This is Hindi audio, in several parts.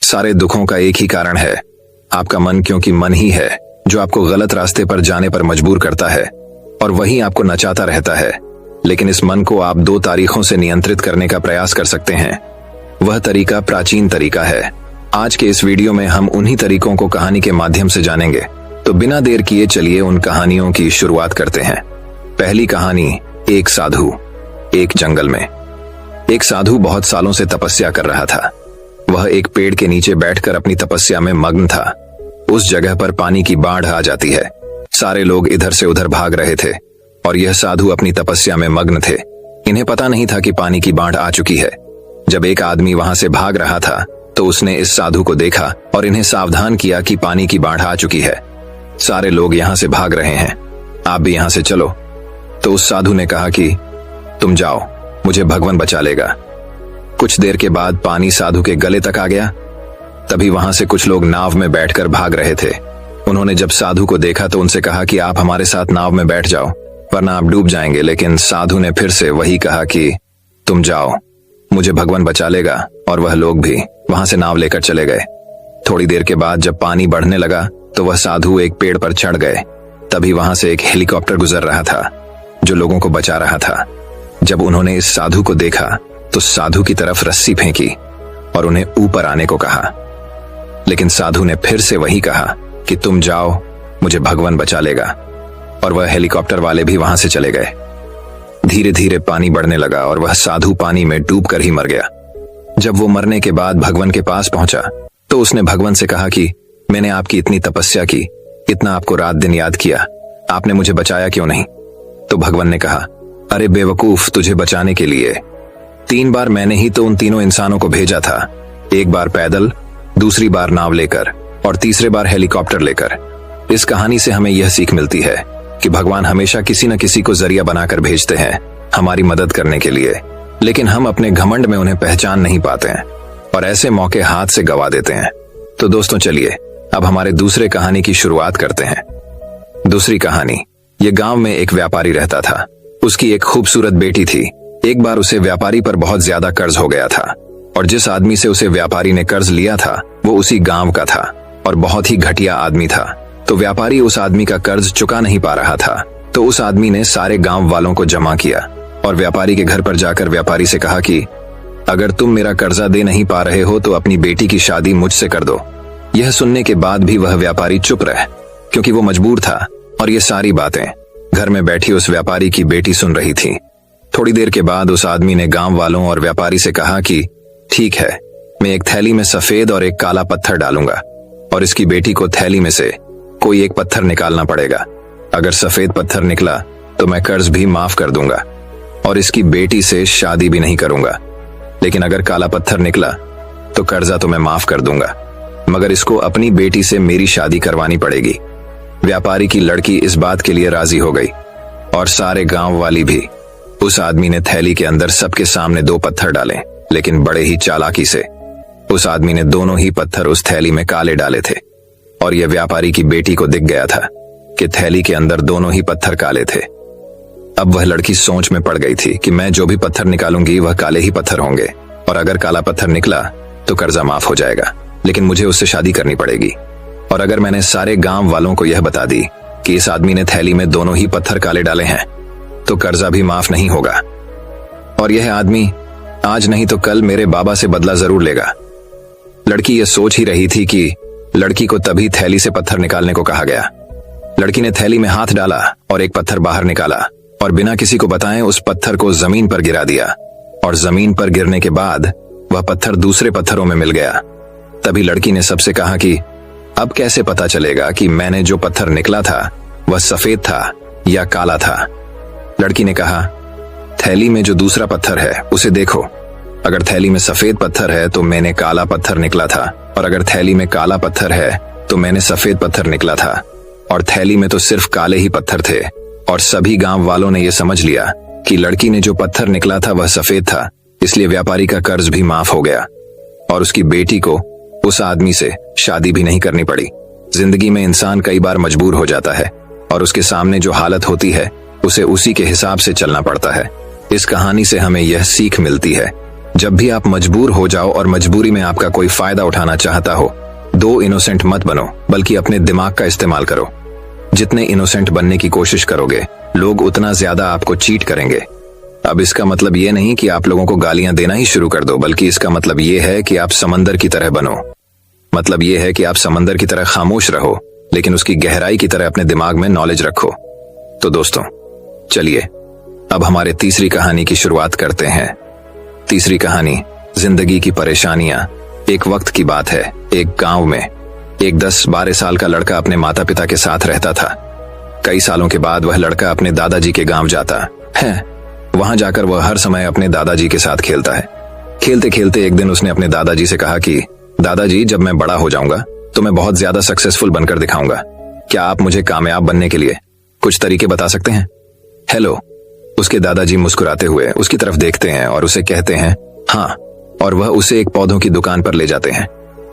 सारे दुखों का एक ही कारण है, आपका मन, क्योंकि मन ही है जो आपको गलत रास्ते पर जाने पर मजबूर करता है और वही आपको नचाता रहता है। लेकिन इस मन को आप 2 तरीकों से नियंत्रित करने का प्रयास कर सकते हैं। वह तरीका प्राचीन तरीका है। आज के इस वीडियो में हम उन्हीं तरीकों को कहानी के माध्यम से जानेंगे। तो बिना देर किए चलिए उन कहानियों की शुरुआत करते हैं। पहली कहानी, एक साधु। एक जंगल में एक साधु बहुत सालों से तपस्या कर रहा था। वह एक पेड़ के नीचे बैठकर अपनी तपस्या में मग्न था। उस जगह पर पानी की बाढ़ आ जाती है। सारे लोग इधर से उधर भाग रहे थे और यह साधु अपनी तपस्या में मग्न थे। इन्हें पता नहीं था कि पानी की बाढ़ आ चुकी है। जब एक आदमी वहां से भाग रहा था तो उसने इस साधु को देखा और इन्हें सावधान किया कि पानी की बाढ़ आ चुकी है। सारे लोग यहां से भाग रहे हैं, आप भी यहां से चलो। तो उस साधु ने कहा कि तुम जाओ, मुझे भगवान बचा लेगा। कुछ देर के बाद पानी साधु के गले तक आ गया। तभी वहां से कुछ लोग नाव में बैठकर भाग रहे थे। उन्होंने जब साधु को देखा तो उनसे कहा कि आप हमारे साथ नाव में बैठ जाओ, वरना आप डूब जाएंगे। लेकिन साधु ने फिर से वही कहा कि तुम जाओ, मुझे भगवान बचा लेगा। और वह लोग भी वहां से नाव लेकर चले गए। थोड़ी देर के बाद जब पानी बढ़ने लगा तो वह साधु एक पेड़ पर चढ़ गए। तभी वहां से एक हेलीकॉप्टर गुजर रहा था जो लोगों को बचा रहा था। जब उन्होंने इस साधु को देखा तो साधु की तरफ रस्सी फेंकी और उन्हें ऊपर आने को कहा। लेकिन साधु ने फिर से वही कहा कि तुम जाओ, मुझे भगवान बचा लेगा। और वह हेलीकॉप्टर वाले भी वहां से चले गए। धीरे धीरे पानी बढ़ने लगा और वह साधु पानी में डूबकर ही मर गया। जब वो मरने के बाद भगवान के पास पहुंचा तो उसने भगवान से कहा कि मैंने आपकी इतनी तपस्या की, इतना आपको रात दिन याद किया, आपने मुझे बचाया क्यों नहीं? तो भगवान ने कहा, अरे बेवकूफ, तुझे बचाने के लिए 3 बार मैंने ही तो उन तीनों इंसानों को भेजा था। एक बार पैदल, दूसरी बार नाव लेकर और तीसरे बार हेलीकॉप्टर लेकर। इस कहानी से हमें यह सीख मिलती है कि भगवान हमेशा किसी न किसी को जरिया बनाकर भेजते हैं हमारी मदद करने के लिए। लेकिन हम अपने घमंड में उन्हें पहचान नहीं पाते हैं और ऐसे मौके हाथ से गवा देते हैं। तो दोस्तों चलिए अब हमारे दूसरे कहानी की शुरुआत करते हैं। दूसरी कहानी, ये गांव में एक व्यापारी रहता था। उसकी एक खूबसूरत बेटी थी। एक बार उसे व्यापारी पर बहुत ज्यादा कर्ज हो गया था और जिस आदमी से उसे व्यापारी ने कर्ज लिया था वो उसी गांव का था और बहुत ही घटिया आदमी था। तो व्यापारी उस आदमी का कर्ज चुका नहीं पा रहा था। तो उस आदमी ने सारे गांव वालों को जमा किया और व्यापारी के घर पर जाकर व्यापारी से कहा कि अगर तुम मेरा कर्जा दे नहीं पा रहे हो तो अपनी बेटी की शादी मुझसे कर दो। यह सुनने के बाद भी वह व्यापारी चुप रहे क्योंकि वो मजबूर था और ये सारी बातें घर में बैठी उस व्यापारी की बेटी सुन रही थी। थोड़ी देर के बाद उस आदमी ने गांव वालों और व्यापारी से कहा कि ठीक है, मैं एक थैली में सफेद और एक काला पत्थर डालूंगा और इसकी बेटी को थैली में से कोई एक पत्थर निकालना पड़ेगा। अगर सफेद पत्थर निकला तो मैं कर्ज भी माफ कर दूंगा और इसकी बेटी से शादी भी नहीं करूंगा। लेकिन अगर काला पत्थर निकला तो कर्जा तो मैं माफ कर दूंगा, मगर इसको अपनी बेटी से मेरी शादी करवानी पड़ेगी। व्यापारी की लड़की इस बात के लिए राजी हो गई और सारे गांव वाली भी। उस आदमी ने थैली के अंदर सबके सामने 2 पत्थर डाले, लेकिन बड़े ही चालाकी से। उस आदमी ने दोनों ही पत्थर उस थैली में काले डाले थे और यह व्यापारी की बेटी को दिख गया था कि थैली के अंदर दोनों ही पत्थर काले थे। अब वह लड़की सोच में पड़ गई थी कि मैं जो भी पत्थर निकालूंगी वह काले ही पत्थर होंगे और अगर काला पत्थर निकला तो कर्जा माफ हो जाएगा, लेकिन मुझे उससे शादी करनी पड़ेगी। और अगर मैंने सारे गांव वालों को यह बता दी कि इस आदमी ने थैली में दोनों ही पत्थर काले डाले हैं तो कर्जा भी माफ नहीं होगा और यह आदमी आज नहीं तो कल मेरे बाबा से बदला जरूर लेगा। लड़की यह सोच ही रही थी कि लड़की को तभी थैली से पत्थर निकालने को कहा गया। लड़की ने थैली में हाथ डाला और एक पत्थर बाहर निकाला और बिना किसी को बताए उस पत्थर को जमीन पर गिरा दिया और जमीन पर गिरने के बाद वह पत्थर दूसरे पत्थरों में मिल गया। तभी लड़की ने सबसे कहा कि अब कैसे पता चलेगा कि मैंने जो पत्थर निकला था वह सफेद था या काला था? लड़की ने कहा, थैली में जो दूसरा पत्थर है उसे देखो। अगर थैली में सफेद पत्थर है तो मैंने काला पत्थर निकला था और अगर थैली में काला पत्थर है तो मैंने सफेद पत्थर निकला था और थैली में तो सिर्फ काले ही पत्थर थे। और सभी गांव वालों ने यह समझ लिया कि लड़की ने जो पत्थर निकला था वह सफेद था, इसलिए व्यापारी का कर्ज भी माफ हो गया और उसकी बेटी को उस आदमी से शादी भी नहीं करनी पड़ी। जिंदगी में इंसान कई बार मजबूर हो जाता है और उसके सामने जो हालत होती है उसे उसी के हिसाब से चलना पड़ता है। इस कहानी से हमें यह सीख मिलती है, जब भी आप मजबूर हो जाओ और मजबूरी में आपका कोई फायदा उठाना चाहता हो, दो इनोसेंट मत बनो, बल्कि अपने दिमाग का इस्तेमाल करो। जितने इनोसेंट बनने की कोशिश करोगे, लोग उतना ज्यादा आपको चीट करेंगे। अब इसका मतलब ये नहीं कि आप लोगों को गालियां देना ही शुरू कर दो, बल्कि इसका मतलब ये है कि आप समंदर की तरह बनो। मतलब ये है कि आप समंदर की तरह खामोश रहो, लेकिन उसकी गहराई की तरह अपने दिमाग में नॉलेज रखो। तो दोस्तों, चलिए अब हमारे तीसरी कहानी की शुरुआत करते हैं। तीसरी कहानी, जिंदगी की परेशानियां। एक वक्त की बात है, एक गांव में एक 10-12 साल का लड़का अपने माता पिता के साथ रहता था। कई सालों के बाद वह लड़का अपने दादाजी के गांव जाता है। वहां जाकर वह हर समय अपने दादाजी के साथ खेलता है। खेलते खेलते एक दिन उसने अपने दादाजी से कहा कि दादाजी, जब मैं बड़ा हो जाऊंगा तो मैं बहुत ज्यादा सक्सेसफुल बनकर दिखाऊंगा। क्या आप मुझे कामयाब बनने के लिए कुछ तरीके बता सकते हैं? हेलो। उसके दादाजी मुस्कुराते हुए उसकी तरफ देखते हैं और उसे कहते हैं हाँ, और वह उसे एक पौधों की दुकान पर ले जाते हैं।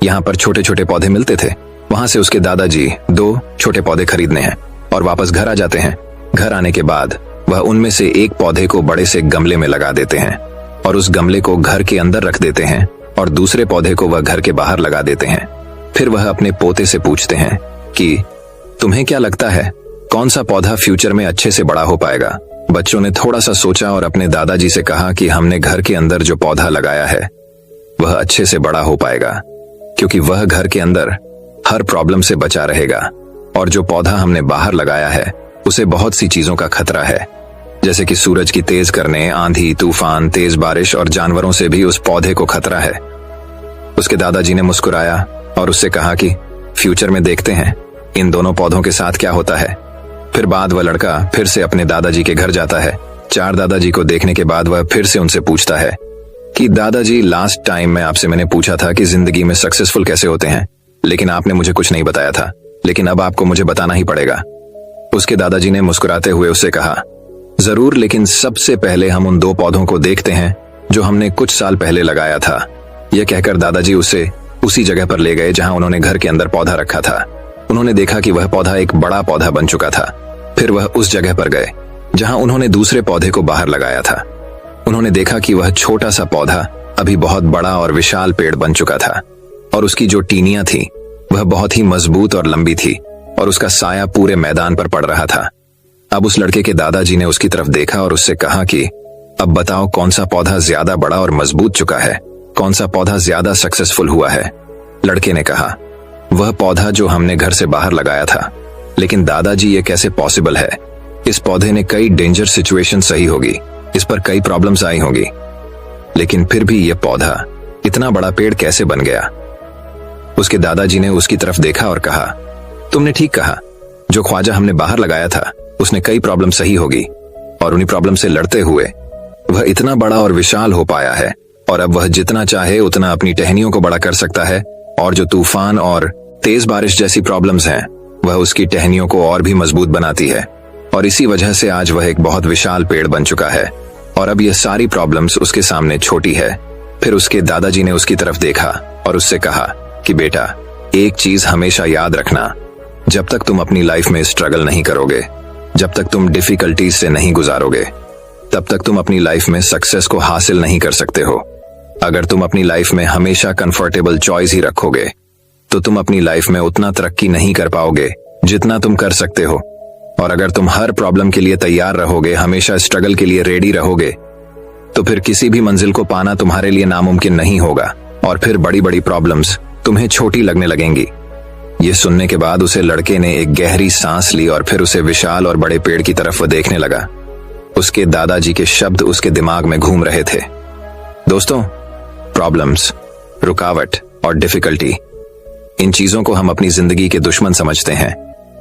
यहाँ पर छोटे छोटे पौधे मिलते थे। वहां से उसके दादाजी 2 छोटे पौधे खरीदने हैं और वापस घर आ जाते हैं। घर आने के बाद वह उनमें से एक पौधे को बड़े से गमले में लगा देते हैं और उस गमले को घर के अंदर रख देते हैं और दूसरे पौधे को वह घर के बाहर लगा देते हैं। फिर वह अपने पोते से पूछते हैं कि तुम्हें क्या लगता है कौन सा पौधा फ्यूचर में अच्छे से बड़ा हो पाएगा? बच्चों ने थोड़ा सा सोचा और अपने दादाजी से कहा कि हमने घर के अंदर जो पौधा लगाया है वह अच्छे से बड़ा हो पाएगा, क्योंकि वह घर के अंदर हर प्रॉब्लम से बचा रहेगा, और जो पौधा हमने बाहर लगाया है उसे बहुत सी चीजों का खतरा है, जैसे कि सूरज की तेज करने, आंधी, तूफान, तेज बारिश और जानवरों से भी उस पौधे को खतरा है। उसके दादाजी ने मुस्कुराया और उससे कहा कि फ्यूचर में देखते हैं इन दोनों पौधों के साथ क्या होता है। फिर बाद वह लड़का फिर से अपने दादाजी के घर जाता है। 4 दादाजी को देखने के बाद वह फिर से उनसे पूछता है कि दादाजी, लास्ट टाइम में आपसे मैंने पूछा था कि जिंदगी में सक्सेसफुल कैसे होते हैं, लेकिन आपने मुझे कुछ नहीं बताया था, लेकिन अब आपको मुझे बताना ही पड़ेगा। उसके दादाजी ने मुस्कुराते हुए उससे कहा जरूर, लेकिन सबसे पहले हम उन 2 पौधों को देखते हैं जो हमने कुछ साल पहले लगाया था। यह कहकर दादाजी उसे उसी जगह पर ले गए जहां उन्होंने घर के अंदर पौधा रखा था। उन्होंने देखा कि वह पौधा एक बड़ा पौधा बन चुका था। फिर वह उस जगह पर गए जहां उन्होंने दूसरे पौधे को बाहर लगाया था। उन्होंने देखा कि वह छोटा सा पौधा अभी बहुत बड़ा और विशाल पेड़ बन चुका था, और उसकी जो टीनियां थी वह बहुत ही मजबूत और लंबी थी, और उसका साया पूरे मैदान पर पड़ रहा था। अब उस लड़के के दादाजी ने उसकी तरफ देखा और उससे कहा कि अब बताओ कौन सा पौधा ज्यादा बड़ा और मजबूत चुका है, कौन सा पौधा ज्यादा सक्सेसफुल हुआ है? लड़के ने कहा वह पौधा जो हमने घर से बाहर लगाया था। लेकिन दादाजी, ये कैसे पॉसिबल है? इस पौधे ने कई डेंजर सिचुएशन सही होगी, इस पर कई प्रॉब्लम्स आई होंगी, लेकिन फिर भी यह पौधा इतना बड़ा पेड़ कैसे बन गया? उसके दादाजी ने उसकी तरफ देखा और कहा तुमने ठीक कहा, जो ख्वाजा हमने बाहर लगाया था उसने कई प्रॉब्लम सही होगी, और उन्हीं प्रॉब्लम से लड़ते हुए वह इतना बड़ा और विशाल हो पाया है, और अब वह जितना चाहे उतना अपनी टहनियों को बड़ा कर सकता है, और जो तूफान और तेज बारिश जैसी प्रॉब्लम्स हैं वह उसकी टहनियों को और भी मजबूत बनाती है, और इसी वजह से आज वह एक बहुत विशाल पेड़ बन चुका है, और अब यह सारी प्रॉब्लम्स उसके सामने छोटी है। फिर उसके दादाजी ने उसकी तरफ देखा और उससे कहा कि बेटा, एक चीज हमेशा याद रखना, जब तक तुम अपनी लाइफ में स्ट्रगल नहीं करोगे, जब तक तुम डिफिकल्टीज से नहीं गुजारोगे, तब तक तुम अपनी लाइफ में सक्सेस को हासिल नहीं कर सकते हो। अगर तुम अपनी लाइफ में हमेशा कंफर्टेबल चॉइस ही रखोगे तो तुम अपनी लाइफ में उतना तरक्की नहीं कर पाओगे जितना तुम कर सकते हो, और अगर तुम हर प्रॉब्लम के लिए तैयार रहोगे, हमेशा स्ट्रगल के लिए रेडी रहोगे, तो फिर किसी भी मंजिल को पाना तुम्हारे लिए नामुमकिन नहीं होगा, और फिर बड़ी बड़ी प्रॉब्लम्स तुम्हें छोटी लगने लगेंगी। ये सुनने के बाद उसे लड़के ने एक गहरी सांस ली और फिर उसे विशाल और बड़े पेड़ की तरफ वो देखने लगा। उसके दादाजी के शब्द उसके दिमाग में घूम रहे थे। दोस्तों, प्रॉब्लम्स, रुकावट और डिफिकल्टी, इन चीजों को हम अपनी जिंदगी के दुश्मन समझते हैं,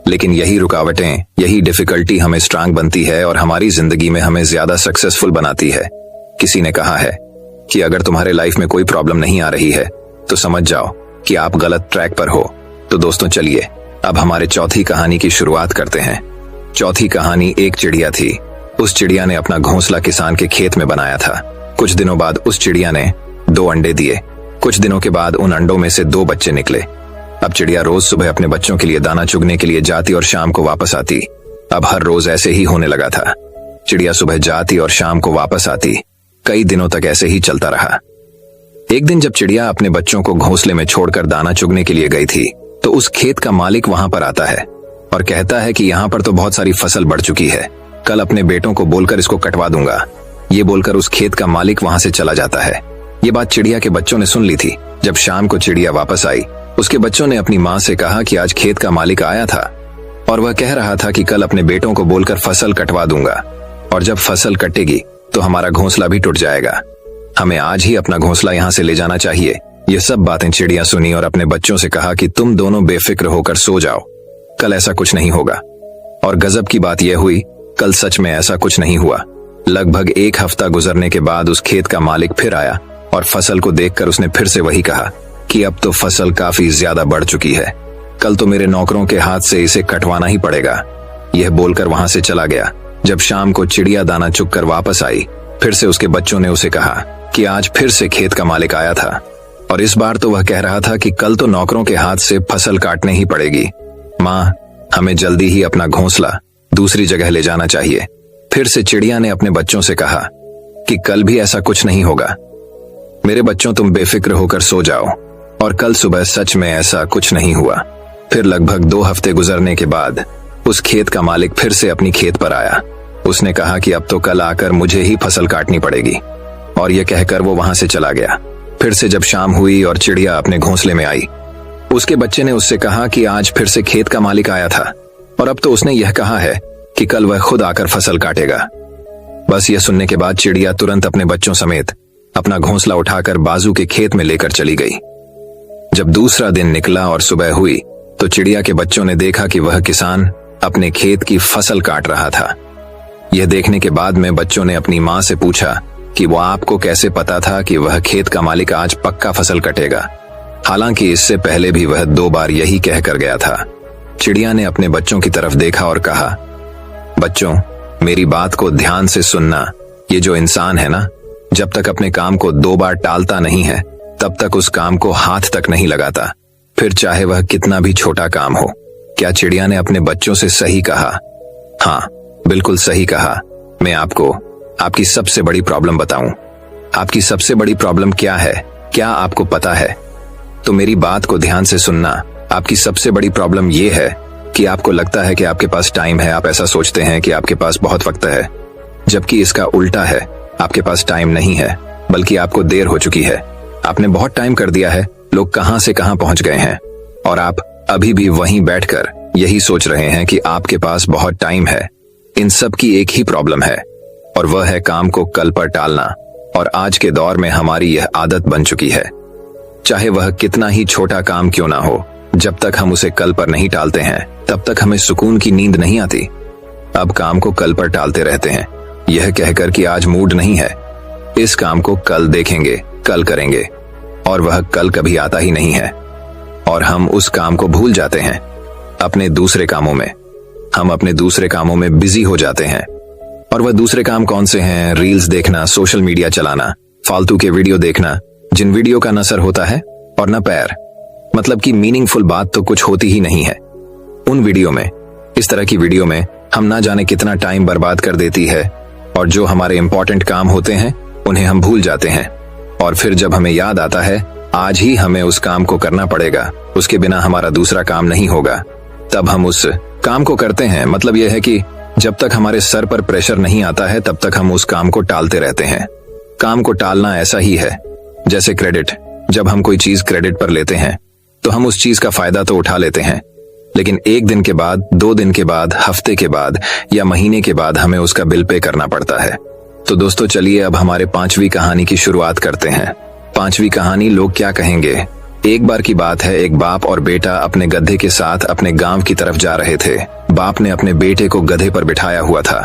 लेकिन यही रुकावटें, यही डिफिकल्टी हमें स्ट्रांग बनती है और हमारी जिंदगी में हमें ज्यादा सक्सेसफुल बनाती है। किसी ने कहा है कि अगर तुम्हारे लाइफ में कोई प्रॉब्लम नहीं आ रही है तो समझ जाओ कि आप गलत ट्रैक पर हो। तो दोस्तों, चलिए अब हमारे चौथी कहानी की शुरुआत करते हैं। चौथी कहानी, एक चिड़िया थी। उस चिड़िया ने अपना घोंसला किसान के खेत में बनाया था। कुछ दिनों बाद उस चिड़िया ने 2 अंडे दिए। कुछ दिनों के बाद उन अंडों में से 2 बच्चे निकले। अब चिड़िया रोज सुबह अपने बच्चों के लिए दाना चुगने के लिए जाती और शाम को वापस आती। अब हर रोज ऐसे ही होने लगा था। चिड़िया सुबह जाती और शाम को वापस आती। कई दिनों तक ऐसे ही चलता रहा। एक दिन जब चिड़िया अपने बच्चों को घोंसले में छोड़कर दाना चुगने के लिए गई थी तो उस खेत का मालिक वहां पर आता है और कहता है कि यहाँ पर तो बहुत सारी फसल बढ़ चुकी है, कल अपने बेटों को बोलकर इसको कटवा दूंगा। ये बोलकर उस खेत का मालिक वहां से चला जाता है। ये बात चिड़िया के बच्चों ने सुन ली थी। जब शाम को चिड़िया वापस आई, उसके बच्चों ने अपनी माँ से कहा कि आज खेत का मालिक आया था और वह कह रहा था कि कल अपने बेटों को बोलकर फसल कटवा दूंगा, और जब फसल कटेगी तो हमारा घोंसला भी टूट जाएगा। हमें आज ही अपना घोंसला यहाँ से ले जाना चाहिए। ये सब बातें चिड़िया सुनी और अपने बच्चों से कहा कि तुम दोनों बेफिक्र होकर सो जाओ, कल ऐसा कुछ नहीं होगा। और गजब की बात यह हुई, कल सच में ऐसा कुछ नहीं हुआ। लगभग एक हफ्ता गुजरने के बाद उस खेत का मालिक फिर आया और फसल को देखकर उसने फिर से वही कहा कि अब तो फसल काफी ज्यादा बढ़ चुकी है, कल तो मेरे नौकरों के हाथ से इसे कटवाना ही पड़ेगा। यह बोलकर वहां से चला गया। जब शाम को चिड़िया दाना चुग कर वापस आई, फिर से उसके बच्चों ने उसे कहा कि आज फिर से खेत का मालिक आया था और इस बार तो वह कह रहा था कि कल तो नौकरों के हाथ से फसल काटने ही पड़ेगी। माँ, हमें जल्दी ही अपना घोंसला दूसरी जगह ले जाना चाहिए। फिर से चिड़िया ने अपने बच्चों से कहा कि कल भी ऐसा कुछ नहीं होगा। मेरे बच्चों, तुम बेफिक्र होकर सो जाओ। और कल सुबह सच में ऐसा कुछ नहीं हुआ। फिर लगभग 2 हफ्ते गुजरने के बाद उस खेत का मालिक फिर से अपनी खेत पर आया। उसने कहा कि अब तो कल आकर मुझे ही फसल काटनी पड़ेगी, और यह कहकर वो वहां से चला गया। फिर से जब शाम हुई और चिड़िया अपने घोंसले में आई, उसके बच्चे ने उससे कहा कि आज फिर से खेत का मालिक आया था और अब तो उसने यह कहा है कि कल वह खुद आकर फसल काटेगा। बस यह सुनने के बाद चिड़िया तुरंत अपने बच्चों समेत अपना घोंसला उठाकर बाजू के खेत में लेकर चली गई। जब दूसरा दिन निकला और सुबह हुई तो चिड़िया के बच्चों ने देखा कि वह किसान अपने खेत की फसल काट रहा था। यह देखने के बाद में बच्चों ने अपनी माँ से पूछा कि वो आपको कैसे पता था कि वह खेत का मालिक आज पक्का फसल कटेगा, हालांकि इससे पहले भी वह 2 बार यही कह कर गया था। चिड़िया ने अपने बच्चों की तरफ देखा और कहा, बच्चों, मेरी बात को ध्यान से सुनना। ये जो इंसान है ना, जब तक अपने काम को 2 बार टालता नहीं है तब तक उस काम को हाथ तक नहीं लगाता, फिर चाहे वह कितना भी छोटा काम हो। क्या चिड़िया ने अपने बच्चों से सही कहा? हाँ, बिल्कुल सही कहा। मैं आपको आपकी सबसे बड़ी प्रॉब्लम बताऊं। आपकी सबसे बड़ी प्रॉब्लम क्या है, क्या आपको पता है? तो मेरी बात को ध्यान से सुनना। आपकी सबसे बड़ी प्रॉब्लम यह है कि आपको लगता है कि आपके पास टाइम है। आप ऐसा सोचते हैं कि आपके पास बहुत वक्त है, जबकि इसका उल्टा है। आपके पास टाइम नहीं है, बल्कि आपको देर हो चुकी है। आपने बहुत टाइम कर दिया है। लोग कहां से कहां पहुंच गए हैं और आप अभी भी वहीं बैठकर यही सोच रहे हैं कि आपके पास बहुत टाइम है। इन सब की एक ही प्रॉब्लम है और वह है काम को कल पर टालना। और आज के दौर में हमारी यह आदत बन चुकी है। चाहे वह कितना ही छोटा काम क्यों ना हो, जब तक हम उसे कल पर नहीं टालते हैं तब तक हमें सुकून की नींद नहीं आती। अब काम को कल पर टालते रहते हैं, यह कहकर कि आज मूड नहीं है, इस काम को कल देखेंगे, कल करेंगे, और वह कल कभी आता ही नहीं है। और हम उस काम को भूल जाते हैं। अपने दूसरे कामों में बिजी हो जाते हैं। और वह दूसरे काम कौन से हैं? रील्स देखना, सोशल मीडिया चलाना, फालतू के वीडियो देखना, जिन वीडियो का न सर होता है और न पैर, मतलब कि मीनिंगफुल बात तो कुछ होती ही नहीं है उन वीडियो में। इस तरह की वीडियो में हम ना जाने कितना टाइम बर्बाद कर देती है, और जो हमारे इंपॉर्टेंट काम होते हैं उन्हें हम भूल जाते हैं। और फिर जब हमें याद आता है आज ही हमें उस काम को करना पड़ेगा, उसके बिना हमारा दूसरा काम नहीं होगा, तब हम उस काम को करते हैं। मतलब यह है कि जब तक हमारे सर पर प्रेशर नहीं आता है तब तक हम उस काम को टालते रहते हैं। काम को टालना ऐसा ही है जैसे क्रेडिट। जब हम कोई चीज क्रेडिट पर लेते हैं तो हम उस चीज का फायदा तो उठा लेते हैं, लेकिन 1 दिन के बाद, 2 दिन के बाद, हफ्ते के बाद या महीने के बाद हमें उसका बिल पे करना पड़ता है। तो दोस्तों, चलिए अब हमारे 5वीं कहानी की शुरुआत करते हैं। 5वीं कहानी, लोग क्या कहेंगे। एक बार की बात है, एक बाप और बेटा अपने गधे के साथ अपने गांव की तरफ जा रहे थे। बाप ने अपने बेटे को गधे पर बिठाया हुआ था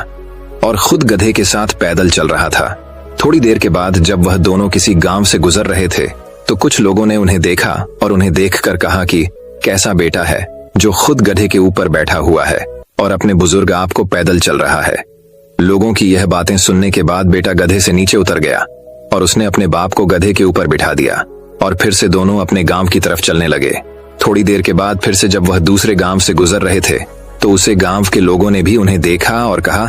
और खुद गधे के साथ पैदल चल रहा था। थोड़ी देर के बाद जब वह दोनों किसी गांव से गुजर रहे थे तो कुछ लोगों ने उन्हें देखा और उन्हें देखकर कहा कि कैसा बेटा है जो खुद गधे के ऊपर बैठा हुआ है और अपने बुजुर्ग आप को पैदल चल रहा है। लोगों की यह बातें सुनने के बाद बेटा गधे से नीचे उतर गया और उसने अपने बाप को गधे के ऊपर बिठा दिया और फिर से दोनों अपने गांव की तरफ चलने लगे। थोड़ी देर के बाद फिर से जब वह दूसरे गांव से गुजर रहे थे तो उसे गांव के लोगों ने भी उन्हें देखा और कहा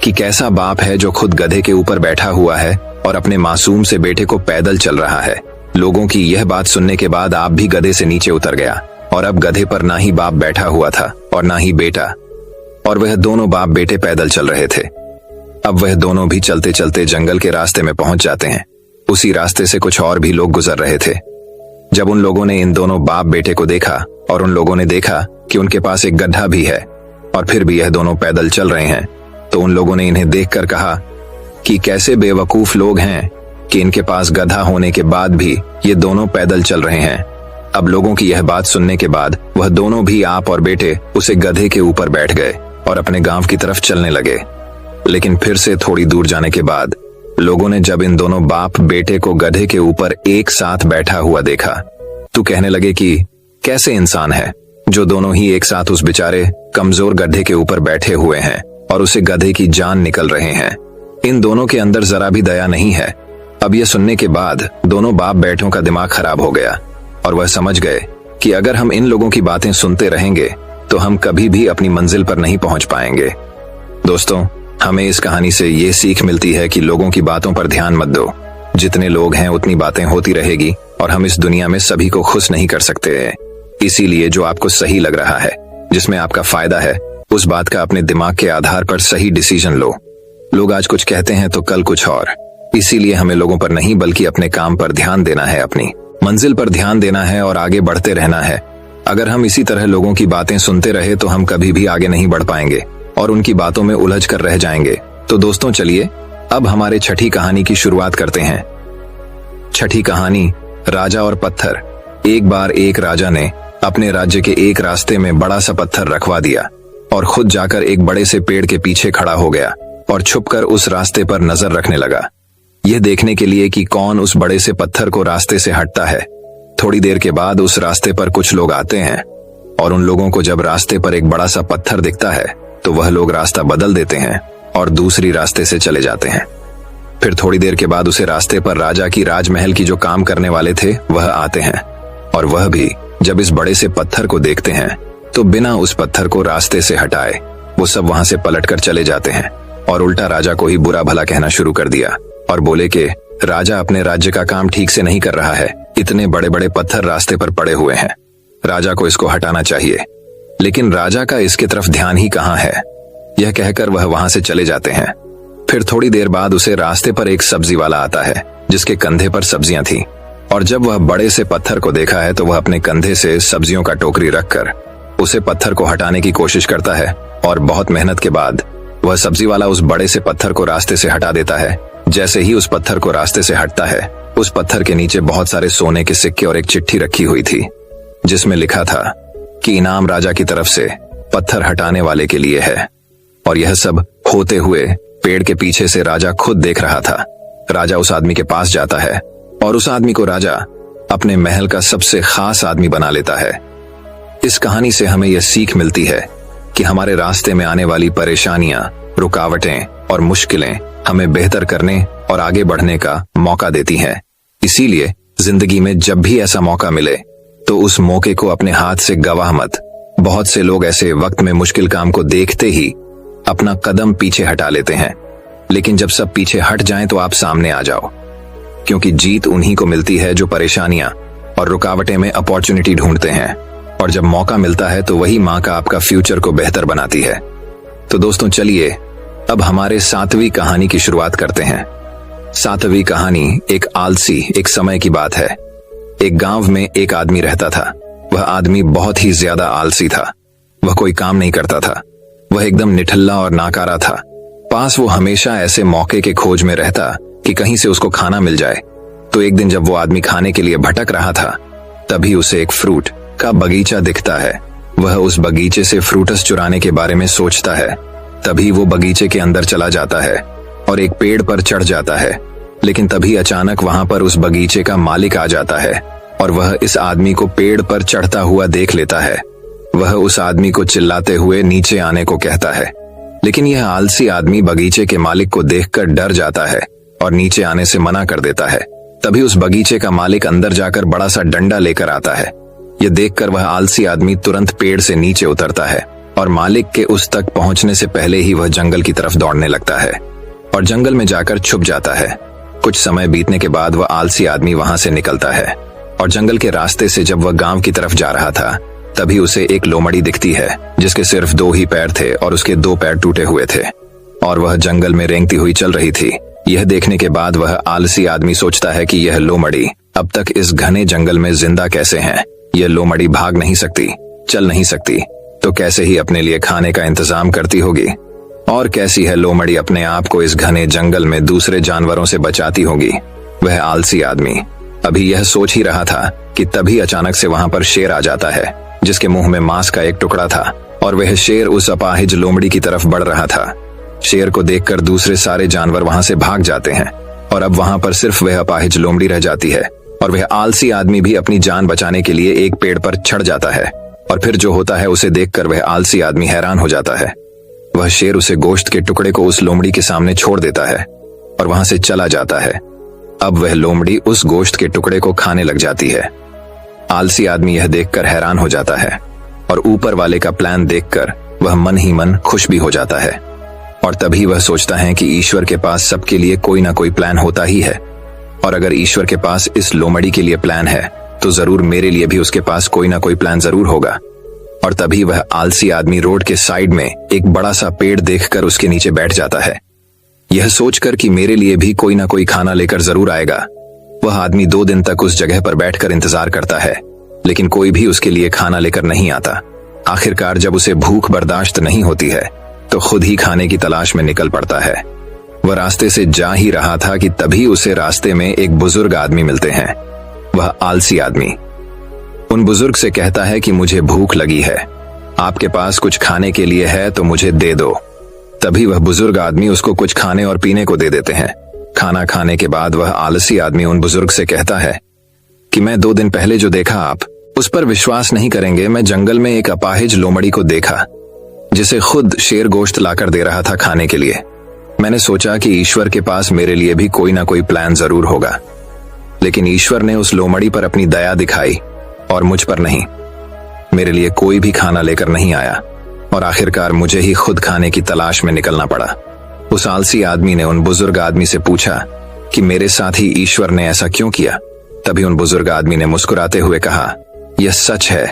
कि कैसा बाप है जो खुद गधे के ऊपर बैठा हुआ है और अपने मासूम से बेटे को पैदल चल रहा है। लोगों की यह बात सुनने के बाद आप भी गधे से नीचे उतर गया और अब गधे पर ना ही बाप बैठा हुआ था और ना ही बेटा, और वह दोनों बाप बेटे पैदल चल रहे थे। अब वह दोनों भी चलते चलते जंगल के रास्ते में पहुंच जाते हैं। उसी रास्ते से कुछ और भी लोग गुजर रहे थे। जब उन लोगों ने इन दोनों बाप बेटे को देखा और उन लोगों ने देखा कि उनके पास एक गड्ढा भी है और फिर भी यह दोनों पैदल चल रहे हैं, तो उन लोगों ने इन्हें देखकर कहा कि कैसे बेवकूफ लोग हैं कि इनके पास गधा होने के बाद भी ये दोनों पैदल चल रहे हैं। अब लोगों की यह बात सुनने के बाद वह दोनों भी आप और बेटे उसे गधे के ऊपर बैठ गए और अपने गांव की तरफ चलने लगे। लेकिन फिर से थोड़ी दूर जाने के बाद लोगों ने जब इन दोनों बाप बेटे को गधे के ऊपर एक साथ बैठा हुआ देखा तो कहने लगे कि कैसे इंसान है जो दोनों ही एक साथ उस बेचारे कमजोर गधे के ऊपर बैठे हुए हैं और उसे गधे की जान निकल रहे हैं। इन दोनों के अंदर जरा भी दया नहीं है। अब यह सुनने के बाद दोनों बाप बेटों का दिमाग खराब हो गया और वह समझ गए कि अगर हम इन लोगों की बातें सुनते रहेंगे तो हम कभी भी अपनी मंजिल पर नहीं पहुंच पाएंगे। दोस्तों, हमें इस कहानी से ये सीख मिलती है कि लोगों की बातों पर ध्यान मत दो। जितने लोग हैं उतनी बातें होती रहेगी और हम इस दुनिया में सभी को खुश नहीं कर सकते हैं। इसीलिए जो आपको सही लग रहा है, जिसमें आपका फायदा है, उस बात का अपने दिमाग के आधार पर सही डिसीजन लो। लोग आज कुछ कहते हैं तो कल कुछ और। इसीलिए हमें लोगों पर नहीं बल्कि अपने काम पर ध्यान देना है, अपनी मंजिल पर ध्यान देना है और आगे बढ़ते रहना है। अगर हम इसी तरह लोगों की बातें सुनते रहे तो हम कभी भी आगे नहीं बढ़ पाएंगे और उनकी बातों में उलझ कर रह जाएंगे। तो दोस्तों, चलिए अब हमारे छठी कहानी की शुरुआत करते हैं। छठी कहानी, राजा और पत्थर। एक बार एक राजा ने अपने राज्य के एक रास्ते में बड़ा सा पत्थर रखवा दिया और खुद जाकर एक बड़े से पेड़ के पीछे खड़ा हो गया और छुपकर उस रास्ते पर नजर रखने लगा, यह देखने के लिए कि कौन उस बड़े से पत्थर को रास्ते से हटता है। थोड़ी देर के बाद उस रास्ते पर कुछ लोग आते हैं और उन लोगों को जब रास्ते पर एक बड़ा सा पत्थर दिखता है तो वह लोग रास्ता बदल देते हैं और दूसरी रास्ते से चले जाते हैं। फिर थोड़ी देर के बाद उसे रास्ते पर राजा की राजमहल की जो काम करने वाले थे वह आते हैं और वह भी जब इस बड़े से पत्थर को देखते हैं तो बिना उस पत्थर को रास्ते से हटाए वो सब वहां से पलटकर चले जाते हैं और उल्टा राजा को ही बुरा भला कहना शुरू कर दिया और बोले कि राजा अपने राज्य का काम ठीक से नहीं कर रहा है, इतने बड़े बड़े पत्थर रास्ते पर पड़े हुए हैं, राजा को इसको हटाना चाहिए। लेकिन राजा का इसके तरफ ध्यान ही कहाँ है। यह कहकर वह वहां से चले जाते हैं। फिर थोड़ी देर बाद उसे रास्ते पर एक सब्जी वाला आता है जिसके कंधे पर सब्जियां थीं, और जब वह बड़े से पत्थर को देखा है तो वह अपने कंधे से सब्जियों का टोकरी रखकर उसे पत्थर को हटाने की कोशिश करता है और बहुत मेहनत के बाद वह सब्जी वाला उस बड़े से पत्थर को रास्ते से हटा देता है। जैसे ही उस पत्थर को रास्ते से हटता है, उस पत्थर के नीचे बहुत सारे सोने के सिक्के और एक चिट्ठी रखी हुई थी जिसमें लिखा था कि इनाम राजा की तरफ से पत्थर हटाने वाले के लिए है। और यह सब होते हुए पेड़ के पीछे से राजा खुद देख रहा था। राजा उस आदमी के पास जाता है और उस आदमी को राजा अपने महल का सबसे खास आदमी बना लेता है। इस कहानी से हमें यह सीख मिलती है कि हमारे रास्ते में आने वाली परेशानियां, रुकावटें और मुश्किलें हमें बेहतर करने और आगे बढ़ने का मौका देती हैं। इसीलिए जिंदगी में जब भी ऐसा मौका मिले तो उस मौके को अपने हाथ से गंवा मत। बहुत से लोग ऐसे वक्त में मुश्किल काम को देखते ही अपना कदम पीछे हटा लेते हैं, लेकिन जब सब पीछे हट जाएं तो आप सामने आ जाओ, क्योंकि जीत उन्हीं को मिलती है जो परेशानियां और रुकावटें में अपॉर्चुनिटी ढूंढते हैं, और जब मौका मिलता है तो वही माँ का आपका फ्यूचर को बेहतर बनाती है। तो दोस्तों, चलिए अब हमारे 7वीं कहानी की शुरुआत करते हैं। 7वीं कहानी, एक आलसी। एक समय की बात है। एक गांव में एक आदमी रहता था। वह आदमी बहुत ही ज्यादा आलसी था। वह कोई काम नहीं करता था। वह एकदम निठल्ला और नाकारा था। पास वो हमेशा ऐसे मौके के खोज में रहता कि कहीं से उसको खाना मिल जाए। तो एक दिन जब वो आदमी खाने के लिए भटक रहा था, तभी उसे एक फ्रूट का बगीचा दिखता है। वह उस बगीचे से फ्रूटस चुराने के बारे में सोचता है। तभी वो बगीचे के अंदर चला जाता है और एक पेड़ पर चढ़ जाता है। लेकिन तभी अचानक वहां पर उस बगीचे का मालिक आ जाता है और वह इस आदमी को पेड़ पर चढ़ता हुआ देख लेता है। वह उस आदमी को चिल्लाते हुए नीचे आने को कहता है, लेकिन यह आलसी आदमी बगीचे के मालिक को देखकर डर जाता है और नीचे आने से मना कर देता है। तभी उस बगीचे का मालिक अंदर जाकर बड़ा सा डंडा लेकर आता है। यह देखकर वह आलसी आदमी तुरंत पेड़ से नीचे उतरता है और मालिक के उस तक पहुंचने से पहले ही वह जंगल की तरफ दौड़ने लगता है और जंगल में जाकर छुप जाता है। कुछ समय बीतने के बाद वह आलसी आदमी वहां से निकलता है और जंगल के रास्ते से जब वह गांव की तरफ जा रहा था तभी उसे एक लोमड़ी दिखती है जिसके सिर्फ 2 ही पैर थे और उसके 2 पैर टूटे हुए थे और वह जंगल में रेंगती हुई चल रही थी। यह देखने के बाद वह आलसी आदमी सोचता है कि यह लोमड़ी अब तक इस घने जंगल में जिंदा कैसे है। यह लोमड़ी भाग नहीं सकती, चल नहीं सकती, तो कैसे ही अपने लिए खाने का इंतजाम करती होगी और कैसी है लोमड़ी अपने आप को इस घने जंगल में दूसरे जानवरों से बचाती होगी। वह आलसी आदमी अभी यह सोच ही रहा था कि तभी अचानक से वहां पर शेर आ जाता है जिसके मुंह में मांस का एक टुकड़ा था और वह शेर उस अपाहिज लोमड़ी की तरफ बढ़ रहा था। शेर को देखकर दूसरे सारे जानवर वहां से भाग जाते हैं और अब वहां पर सिर्फ वह अपाहिज लोमड़ी रह जाती है और वह आलसी आदमी भी अपनी जान बचाने के लिए एक पेड़ पर चढ़ जाता है और फिर जो होता है उसे देखकर वह आलसी आदमी हैरान हो जाता है। वह शेर उसे गोश्त के टुकड़े को उस लोमड़ी के सामने छोड़ देता है और वहां से चला जाता है। अब वह लोमड़ी उस गोश्त के टुकड़े को खाने लग जाती है। आलसी आदमी यह देखकर हैरान हो जाता है और ऊपर वाले का प्लान देखकर वह मन ही मन खुश भी हो जाता है और तभी वह सोचता है कि ईश्वर के पास सबके लिए कोई ना कोई प्लान होता ही है और अगर ईश्वर के पास इस लोमड़ी के लिए प्लान है तो जरूर मेरे लिए भी उसके पास कोई ना कोई प्लान जरूर होगा। और तभी वह आलसी आदमी रोड के साइड में एक बड़ा सा पेड़ देखकर उसके नीचे बैठ जाता है, यह सोचकर कि मेरे लिए भी कोई ना कोई खाना लेकर जरूर आएगा। वह आदमी 2 दिन तक उस जगह पर बैठकर इंतजार करता है लेकिन कोई भी उसके लिए खाना लेकर नहीं आता। आखिरकार जब उसे भूख बर्दाश्त नहीं होती है तो खुद ही खाने की तलाश में निकल पड़ता है। वह रास्ते से जा ही रहा था कि तभी उसे रास्ते में एक बुजुर्ग आदमी मिलते हैं। वह आलसी आदमी उन बुजुर्ग से कहता है कि मुझे भूख लगी है, आपके पास कुछ खाने के लिए है तो मुझे दे दो। तभी वह बुजुर्ग आदमी उसको कुछ खाने और पीने को दे देते हैं। खाना खाने के बाद वह आलसी आदमी उन बुजुर्ग से कहता है कि मैं 2 दिन पहले जो देखा आप उस पर विश्वास नहीं करेंगे। मैं जंगल में एक अपाहिज लोमड़ी को देखा जिसे खुद शेर गोश्त लाकर दे रहा था खाने के लिए। मैंने सोचा कि ईश्वर के पास मेरे लिए भी कोई ना कोई प्लान जरूर होगा, लेकिन ईश्वर ने उस लोमड़ी पर अपनी दया दिखाई और मुझ पर नहीं। मेरे लिए कोई भी खाना लेकर नहीं आया और आखिरकार मुझे ही खुद खाने की तलाश में निकलना पड़ा। उस आलसी आदमी ने उन बुजुर्ग आदमी से पूछा कि मेरे साथ ही ईश्वर ने ऐसा क्यों किया। तभी उन बुजुर्ग आदमी ने मुस्कुराते हुए कहा, यह सच है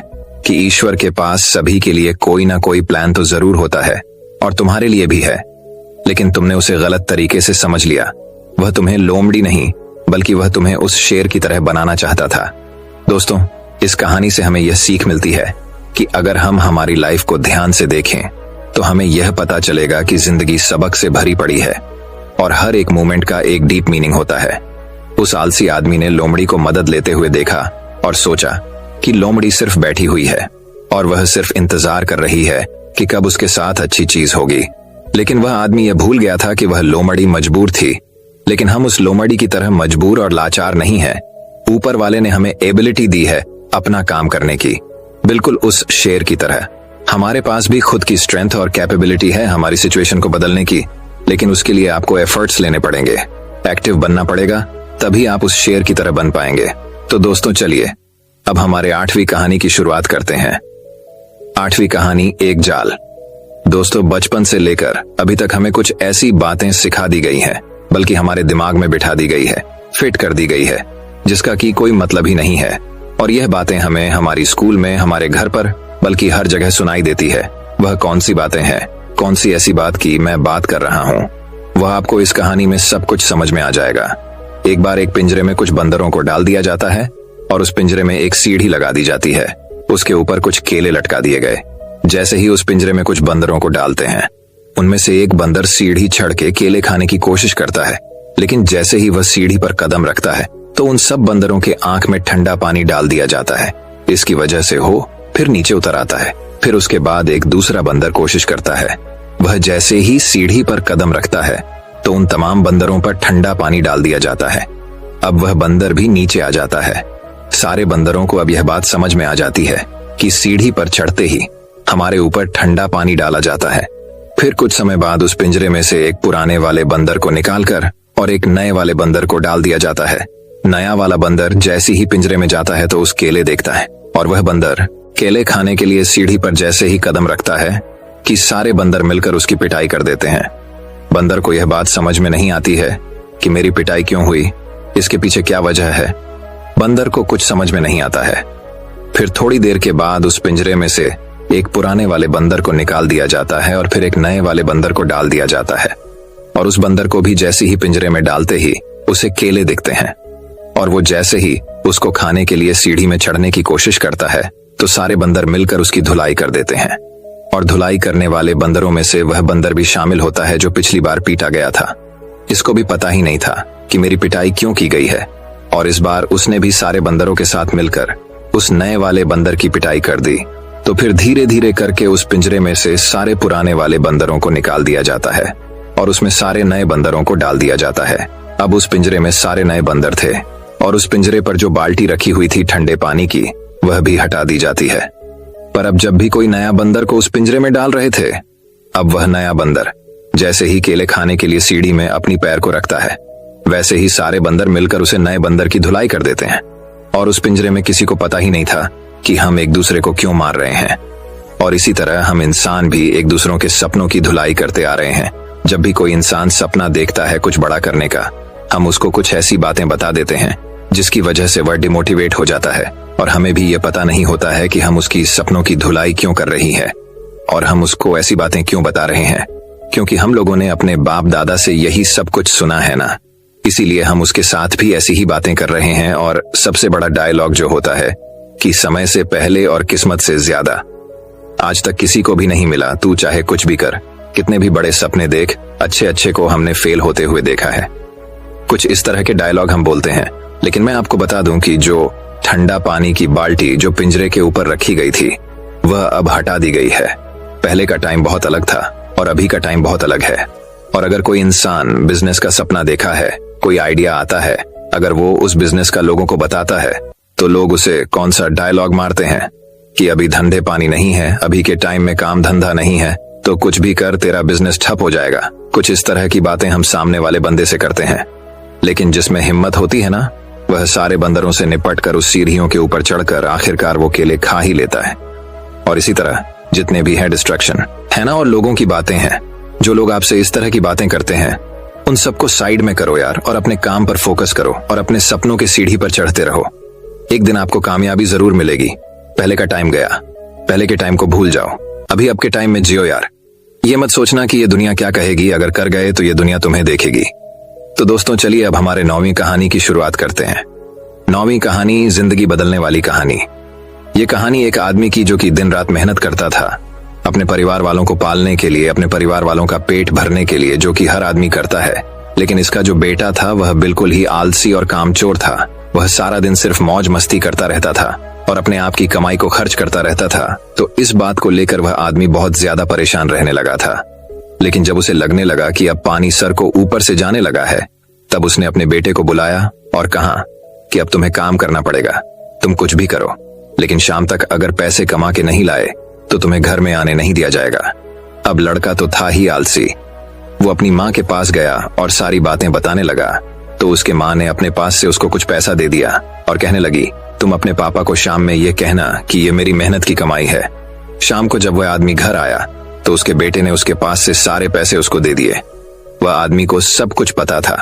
कि ईश्वर के पास सभी के लिए कोई ना कोई प्लान तो जरूर होता है और तुम्हारे लिए भी है, लेकिन तुमने उसे गलत तरीके से समझ लिया। वह तुम्हें लोमड़ी नहीं बल्कि वह तुम्हें उस शेर की तरह बनाना चाहता था। दोस्तों, इस कहानी से हमें यह सीख मिलती है कि अगर हम हमारी लाइफ को ध्यान से देखें तो हमें यह पता चलेगा कि जिंदगी सबक से भरी पड़ी है और हर एक मोमेंट का एक डीप मीनिंग होता है। उस आलसी आदमी ने लोमड़ी को मदद लेते हुए देखा और सोचा कि लोमड़ी सिर्फ बैठी हुई है और वह सिर्फ इंतजार कर रही है कि कब उसके साथ अच्छी चीज होगी। लेकिन वह आदमी यह भूल गया था कि वह लोमड़ी मजबूर थी, लेकिन हम उस लोमड़ी की तरह मजबूर और लाचार नहीं है। ऊपर वाले ने हमें एबिलिटी दी है अपना काम करने की, बिल्कुल उस शेर की तरह। हमारे पास भी खुद की स्ट्रेंथ और कैपेबिलिटी है हमारी सिचुएशन को बदलने की, लेकिन उसके लिए आपको एफर्ट्स लेने पड़ेंगे, एक्टिव बनना पड़ेगा, तभी आप उस शेर की तरह बन पाएंगे। तो दोस्तों चलिए अब हमारे 8वीं कहानी की शुरुआत करते हैं। 8वीं कहानी, एक जाल। दोस्तों, बचपन से लेकर अभी तक हमें कुछ ऐसी बातें सिखा दी गई हैं, बल्कि हमारे दिमाग में बिठा दी गई है, फिट कर दी गई है, जिसका कि कोई मतलब ही नहीं है। और यह बातें हमें हमारी स्कूल में, हमारे घर पर, बल्कि हर जगह सुनाई देती है। वह कौन सी बातें हैं, कौन सी ऐसी बात की मैं बात कर रहा हूँ, वह आपको इस कहानी में सब कुछ समझ में आ जाएगा। एक बार एक पिंजरे में कुछ बंदरों को डाल दिया जाता है और उस पिंजरे में एक सीढ़ी लगा दी जाती है, उसके ऊपर कुछ केले लटका दिए गए। जैसे ही उस पिंजरे में कुछ बंदरों को डालते हैं, उनमें से एक बंदर सीढ़ी चढ़ के केले खाने की कोशिश करता है, लेकिन जैसे ही वह सीढ़ी पर कदम रखता है तो उन सब बंदरों के आंख में ठंडा पानी डाल दिया जाता है। इसकी वजह से हो फिर नीचे उतर आता है। फिर उसके बाद एक दूसरा बंदर कोशिश करता है, वह जैसे ही सीढ़ी पर कदम रखता है तो उन तमाम बंदरों पर ठंडा पानी डाल दिया जाता है। अब वह बंदर भी नीचे आ जाता है। सारे बंदरों को अब यह बात समझ में आ जाती है कि सीढ़ी पर चढ़ते ही हमारे ऊपर ठंडा पानी डाला जाता है। फिर कुछ समय बाद उस पिंजरे में से एक पुराने वाले बंदर को निकालकर और एक नए वाले बंदर को डाल दिया जाता है। नया वाला बंदर जैसे ही पिंजरे में जाता है तो उस केले देखता है और वह बंदर केले खाने के लिए सीढ़ी पर जैसे ही कदम रखता है कि सारे बंदर मिलकर उसकी पिटाई कर देते हैं। बंदर को यह बात समझ में नहीं आती है कि मेरी पिटाई क्यों हुई, इसके पीछे क्या वजह है। बंदर को कुछ समझ में नहीं आता है। फिर थोड़ी देर के बाद उस पिंजरे में से एक पुराने वाले बंदर को निकाल दिया जाता है और फिर एक नए वाले बंदर को डाल दिया जाता है। और उस बंदर को भी जैसे ही पिंजरे में डालते ही उसे केले दिखते हैं, और वो जैसे ही उसको खाने के लिए सीढ़ी में चढ़ने की कोशिश करता है तो सारे बंदर मिलकर उसकी धुलाई कर देते हैं। और धुलाई करने वाले बंदरों में से वह बंदर भी शामिल होता है जो पिछली बार पीटा गया था। इसको भी पता ही नहीं था कि मेरी पिटाई क्यों की गई है, और इस बार उसने भी सारे बंदरों के साथ मिलकर उस नए वाले बंदर की पिटाई कर दी। तो फिर धीरे धीरे करके उस पिंजरे में से सारे पुराने वाले बंदरों को निकाल दिया जाता है और उसमें सारे नए बंदरों को डाल दिया जाता है। अब उस पिंजरे में सारे नए बंदर थे, और उस पिंजरे पर जो बाल्टी रखी हुई थी ठंडे पानी की, वह भी हटा दी जाती है। पर अब जब भी कोई नया बंदर को उस पिंजरे में डाल रहे थे, अब वह नया बंदर जैसे ही केले खाने के लिए सीढ़ी में अपनी पैर को रखता है, वैसे ही सारे बंदर मिलकर उसे नए बंदर की धुलाई कर देते हैं। और उस पिंजरे में किसी को पता ही नहीं था कि हम एक दूसरे को क्यों मार रहे हैं। और इसी तरह हम इंसान भी एक दूसरों के सपनों की धुलाई करते आ रहे हैं। जब भी कोई इंसान सपना देखता है कुछ बड़ा करने का, हम उसको कुछ ऐसी बातें बता देते हैं जिसकी वजह से वह डिमोटिवेट हो जाता है, और हमें भी ये पता नहीं होता है कि हम उसकी सपनों की धुलाई क्यों कर रही है और हम उसको ऐसी बातें क्यों बता रहे हैं, क्योंकि हम लोगों ने अपने बाप दादा से यही सब कुछ सुना है ना, इसीलिए हम उसके साथ भी ऐसी ही बातें कर रहे हैं। और सबसे बड़ा डायलॉग जो होता है कि समय से पहले और किस्मत से ज्यादा, आज तक किसी को भी नहीं मिला। तू चाहे कुछ भी कर, कितने भी बड़े सपने देख, अच्छे अच्छे को हमने फेल होते हुए देखा है। कुछ इस तरह के डायलॉग हम बोलते हैं। लेकिन मैं आपको बता दूं कि जो ठंडा पानी की बाल्टी जो पिंजरे के ऊपर रखी गई थी, वह अब हटा दी गई है। पहले का टाइम बहुत अलग था और अभी का टाइम बहुत अलग है। और अगर कोई इंसान बिजनेस का सपना देखा है, कोई आइडिया आता है, अगर वो उस बिजनेस का लोगों को बताता है, तो लोग उसे कौन सा डायलॉग मारते हैं कि अभी धंधे पानी नहीं है, अभी के टाइम में काम धंधा नहीं है, तो कुछ भी कर, तेरा बिजनेस ठप हो जाएगा। कुछ इस तरह की बातें हम सामने वाले बंदे से करते हैं। लेकिन जिसमें हिम्मत होती है ना, वह सारे बंदरों से निपट कर उस सीढ़ियों के ऊपर चढ़कर आखिरकार वो केले खा ही लेता है। और इसी तरह जितने भी है डिस्ट्रैक्शन है ना, और लोगों की बातें हैं, जो लोग आपसे इस तरह की बातें करते हैं, उन सबको साइड में करो यार, और अपने काम पर फोकस करो और अपने सपनों की सीढ़ी पर चढ़ते रहो। एक दिन आपको कामयाबी जरूर मिलेगी। पहले का टाइम गया, पहले के टाइम को भूल जाओ, अभी अब के टाइम में जियो यार। ये मत सोचना कि ये दुनिया क्या कहेगी, अगर कर गए तो ये दुनिया तुम्हें देखेगी। तो दोस्तों चलिए अब हमारे 9वीं कहानी की शुरुआत करते हैं। 9वीं कहानी, जिंदगी बदलने वाली कहानी। ये कहानी एक आदमी की जो कि दिन रात मेहनत करता था अपने परिवार वालों को पालने के लिए, अपने परिवार वालों का पेट भरने के लिए, जो कि हर आदमी करता है। लेकिन इसका जो बेटा था वह बिल्कुल ही आलसी और कामचोर था। वह सारा दिन सिर्फ मौज मस्ती करता रहता था और अपने आप की कमाई को खर्च करता रहता था। तो इस बात को लेकर वह आदमी बहुत ज्यादा परेशान रहने लगा था। लेकिन जब उसे लगने लगा कि अब पानी सर को ऊपर से जाने लगा है, तब उसने अपने बेटे को बुलाया और कहा कि अब तुम्हें काम करना पड़ेगा, तुम कुछ भी करो, लेकिन शाम तक अगर पैसे कमा के नहीं लाए तो तुम्हें घर में आने नहीं दिया जाएगा। अब लड़का तो था ही आलसी। वो अपनी माँ के पास गया और सारी बातें बताने लगा। तो उसके माँ ने अपने पास से उसको कुछ पैसा दे दिया और कहने लगी, तुम अपने पापा को शाम में ये कहना कि ये मेरी मेहनत की कमाई है। शाम को जब वह आदमी घर आया तो उसके बेटे ने उसके पास से सारे पैसे उसको दे दिए। वह आदमी को सब कुछ पता था।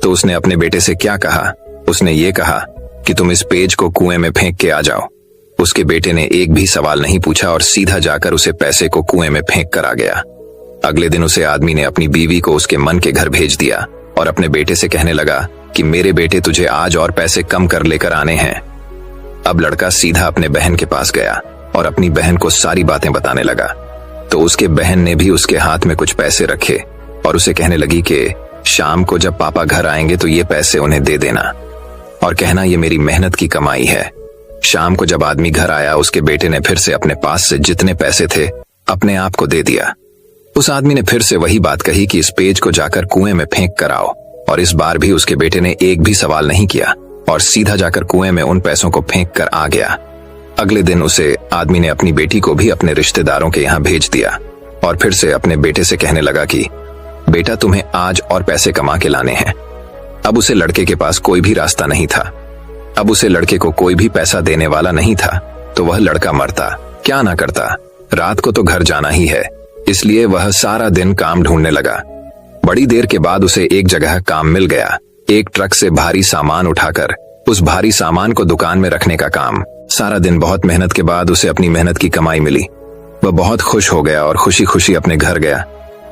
तो उसने अपने बेटे से क्या कहा, उसने ये कहा कि तुम इस पेज को कुएं में फेंक के आ जाओ। उसके बेटे ने एक भी सवाल नहीं पूछा और सीधा जाकर उसे पैसे को कुएं में फेंक कर आ गया। अगले दिन उसे आदमी ने अपनी बीवी को उसके मन के घर भेज दिया और अपने बेटे से कहने लगा कि मेरे बेटे तुझे आज और पैसे कम कर लेकर आने हैं। अब लड़का सीधा अपने बहन के पास गया और अपनी बहन को सारी बातें बताने लगा। तो उसके बहन ने भी उसके हाथ में कुछ पैसे रखे और उसे कहने लगी कि शाम को जब पापा घर आएंगे तो ये पैसे उन्हें दे देना और कहना ये मेरी मेहनत की कमाई है। शाम को जब आदमी घर आया, उसके बेटे ने फिर से अपने पास से जितने पैसे थे अपने आप को दे दिया। उस आदमी ने फिर से वही बात कही कि इस पेज को जाकर कुएं में फेंक कर आओ, और इस बार भी उसके बेटे ने एक भी सवाल नहीं किया और सीधा जाकर कुएं में उन पैसों को फेंक कर आ गया। अगले दिन उसे आदमी ने अपनी बेटी को भी अपने रिश्तेदारों के यहाँ भेज दिया और फिर से अपने बेटे से कहने लगा कि बेटा तुम्हें आज और पैसे कमा के लाने हैं। अब उसे लड़के के पास कोई भी रास्ता नहीं था। अब उसे लड़के को कोई भी पैसा देने वाला नहीं था। तो वह लड़का मरता क्या ना करता, रात को तो घर जाना ही है, इसलिए वह सारा दिन काम ढूंढने लगा। बड़ी देर के बाद उसे एक जगह काम मिल गया एक ट्रक से भारी सामान उठाकर उस भारी सामान को दुकान में रखने का काम। सारा दिन बहुत मेहनत के बाद उसे अपनी मेहनत की कमाई मिली। वह बहुत खुश हो गया और खुशी खुशी अपने घर गया।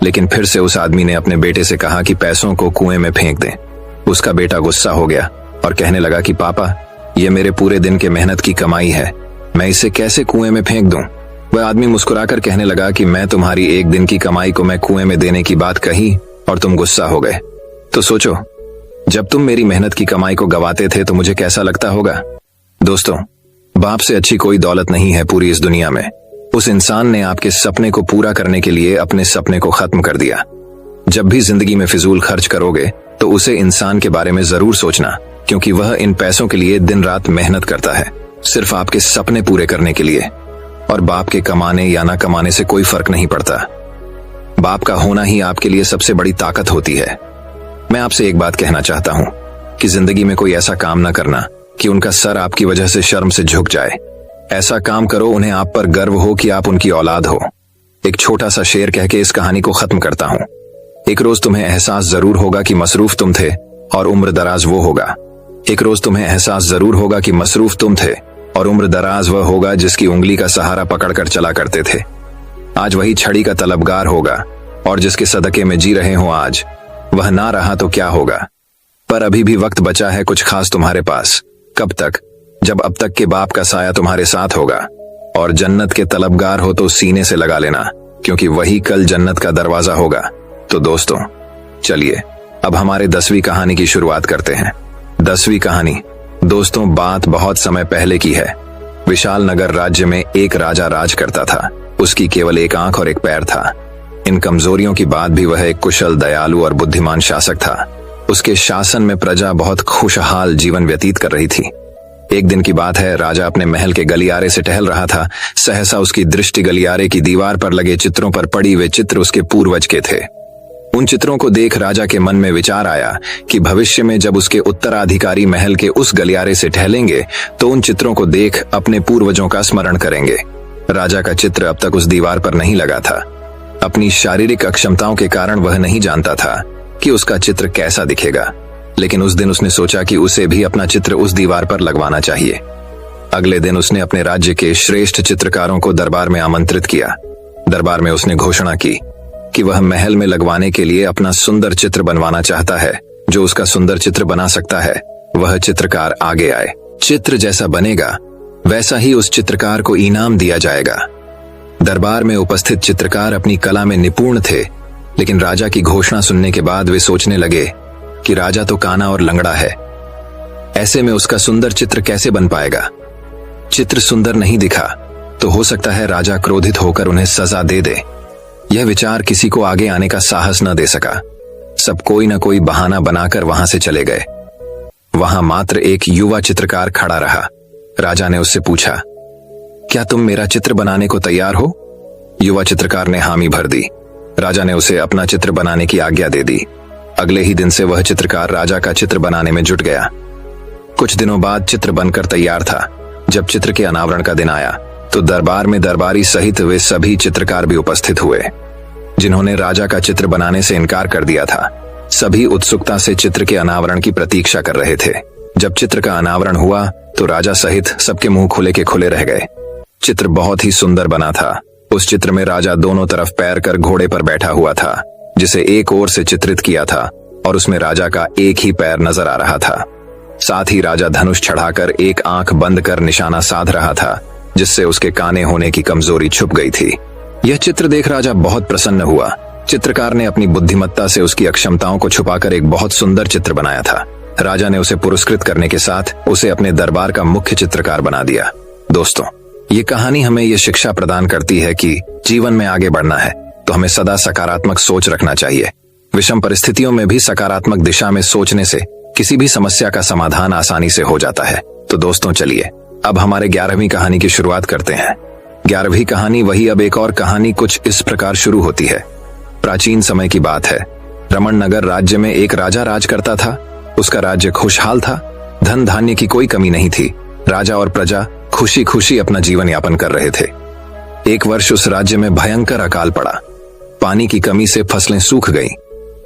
लेकिन फिर से उस आदमी ने अपने बेटे से कहा कि पैसों को कुएं में फेंक दें। उसका बेटा गुस्सा हो गया और कहने लगा कि पापा, ये मेरे पूरे दिन के मेहनत की कमाई है, मैं इसे कैसे कुएं में फेंक दूं? वह आदमी मुस्कुराकर कहने लगा कि मैं तुम्हारी एक दिन की कमाई को मैं कुएं में देने की बात कही और तुम गुस्सा हो गए। तो सोचो, जब तुम मेरी मेहनत की कमाई को गवाते थे तो मुझे कैसा लगता होगा। दोस्तों, बाप से अच्छी कोई दौलत नहीं है पूरी इस दुनिया में। उस इंसान ने आपके सपने को पूरा करने के लिए अपने सपने को खत्म कर दिया। जब भी जिंदगी में फिजूल खर्च करोगे तो उसे इंसान के बारे में जरूर सोचना, क्योंकि वह इन पैसों के लिए दिन रात मेहनत करता है, सिर्फ आपके सपने पूरे करने के लिए। और बाप के कमाने या ना कमाने से कोई फर्क नहीं पड़ता। बाप का होना ही आपके लिए सबसे बड़ी ताकत होती है। मैं आपसे एक बात कहना चाहता हूं कि जिंदगी में कोई ऐसा काम ना करना कि उनका सर आपकी वजह से शर्म से झुक जाए। ऐसा काम करो उन्हें आप पर गर्व हो कि आप उनकी औलाद हो। एक छोटा सा शेर कह के इस कहानी को खत्म करता हूं। एक रोज तुम्हें एहसास जरूर होगा कि मसरूफ तुम थे और उम्र दराज वो होगा। एक रोज तुम्हें एहसास जरूर होगा कि मसरूफ तुम थे और उम्र दराज वह होगा जिसकी उंगली का सहारा पकड़कर चला करते थे। आज वही छड़ी का तलबगार होगा और जिसके सदके में जी रहे हो आज, वह ना रहा तो क्या होगा। पर अभी भी वक्त बचा है कुछ खास तुम्हारे पास। कब तक? जब अब तक के बाप का साया तुम्हारे साथ होगा। और जन्नत के तलबगार हो तो सीने से लगा लेना, क्योंकि वही कल जन्नत का दरवाजा होगा। तो दोस्तों, चलिए अब हमारे 10वीं कहानी की शुरुआत करते हैं। 10वीं कहानी दोस्तों बात बहुत समय पहले की है। विशाल नगर राज्य में एक राजा राज करता था। उसकी केवल एक आंख और एक पैर था। इन कमजोरियों की बाद भी वह एक कुशल, दयालु और बुद्धिमान शासक था। उसके शासन में प्रजा बहुत खुशहाल जीवन व्यतीत कर रही थी। एक दिन की बात है, राजा अपने महल के गलियारे से टहल रहा था। सहसा उसकी दृष्टि गलियारे की दीवार पर लगे चित्रों पर पड़ी। वे चित्र उसके पूर्वज के थे। उन चित्रों को देख राजा के मन में विचार आया कि भविष्य में जब उसके उत्तराधिकारी महल के उस गलियारे से टहलेंगे तो उन चित्रों को देख अपने पूर्वजों का स्मरण करेंगे। राजा का चित्र अब तक उस दीवार पर नहीं लगा था। अपनी शारीरिक अक्षमताओं के कारण वह नहीं जानता था कि उसका चित्र कैसा दिखेगा, लेकिन उस दिन उसने सोचा कि उसे भी अपना चित्र उस दीवार पर लगवाना चाहिए। अगले दिन उसने अपने राज्य के श्रेष्ठ चित्रकारों को दरबार में आमंत्रित किया। दरबार में उसने घोषणा की कि वह महल में लगवाने के लिए अपना सुंदर चित्र बनवाना चाहता है। जो उसका सुंदर चित्र बना सकता है वह चित्रकार आगे आए। चित्र जैसा बनेगा वैसा ही उस चित्रकार को इनाम दिया जाएगा। दरबार में उपस्थित चित्रकार अपनी कला में निपुण थे, लेकिन राजा की घोषणा सुनने के बाद वे सोचने लगे कि राजा तो काना और लंगड़ा है, ऐसे में उसका सुंदर चित्र कैसे बन पाएगा। चित्र सुंदर नहीं दिखा तो हो सकता है राजा क्रोधित होकर उन्हें सजा दे दे। यह विचार किसी को आगे आने का साहस न दे सका। सब कोई न कोई बहाना बनाकर वहां से चले गए। वहां मात्र एक युवा चित्रकार खड़ा रहा। राजा ने उससे पूछा, क्या तुम मेरा चित्र बनाने को तैयार हो? युवा चित्रकार ने हामी भर दी। राजा ने उसे अपना चित्र बनाने की आज्ञा दे दी। अगले ही दिन से वह चित्रकार राजा का चित्र बनाने में जुट गया। कुछ दिनों बाद चित्र बनकर तैयार था। जब चित्र के अनावरण का दिन आया तो दरबार में दरबारी सहित वे सभी चित्रकार भी उपस्थित हुए जिन्होंने राजा का चित्र बनाने से इनकार कर दिया था। सभी उत्सुकता से चित्र के अनावरण की प्रतीक्षा कर रहे थे। जब चित्र का अनावरण हुआ तो राजा सहित सबके मुंह खुले के खुले रह गए। चित्र बहुत ही सुंदर बना था। उस चित्र में राजा दोनों तरफ पैर कर घोड़े पर बैठा हुआ था, जिसे एक ओर से चित्रित किया था और उसमें राजा का एक ही पैर नजर आ रहा था। साथ ही राजा धनुष चढ़ाकर एक आंख बंद कर निशाना साध रहा था, जिससे उसके काने होने की कमजोरी छुप गई थी। यह चित्र देख राजा बहुत प्रसन्न हुआ। चित्रकार ने अपनी बुद्धिमत्ता से उसकी अक्षमताओं को छुपाकर एक बहुत सुंदर चित्र बनाया था। राजा ने उसे पुरस्कृत करने के साथ उसे अपने दरबार का मुख्य चित्रकार बना दिया। दोस्तों, ये कहानी हमें ये शिक्षा प्रदान करती है कि जीवन में आगे बढ़ना है तो हमें सदा सकारात्मक सोच रखना चाहिए। विषम परिस्थितियों में भी सकारात्मक दिशा में सोचने से किसी भी समस्या का समाधान आसानी से हो जाता है। तो दोस्तों, चलिए अब हमारे 11वीं कहानी की शुरुआत करते हैं। 11वीं कहानी वही अब एक और कहानी कुछ इस प्रकार शुरू होती है। प्राचीन समय की बात है। रमण नगर राज्य में एक राजा राज करता था। उसका राज्य खुशहाल था। धन धान्य की कोई कमी नहीं थी। राजा और प्रजा खुशी खुशी अपना जीवन यापन कर रहे थे। एक वर्ष उस राज्य में भयंकर अकाल पड़ा। पानी की कमी से फसलें सूख गईं।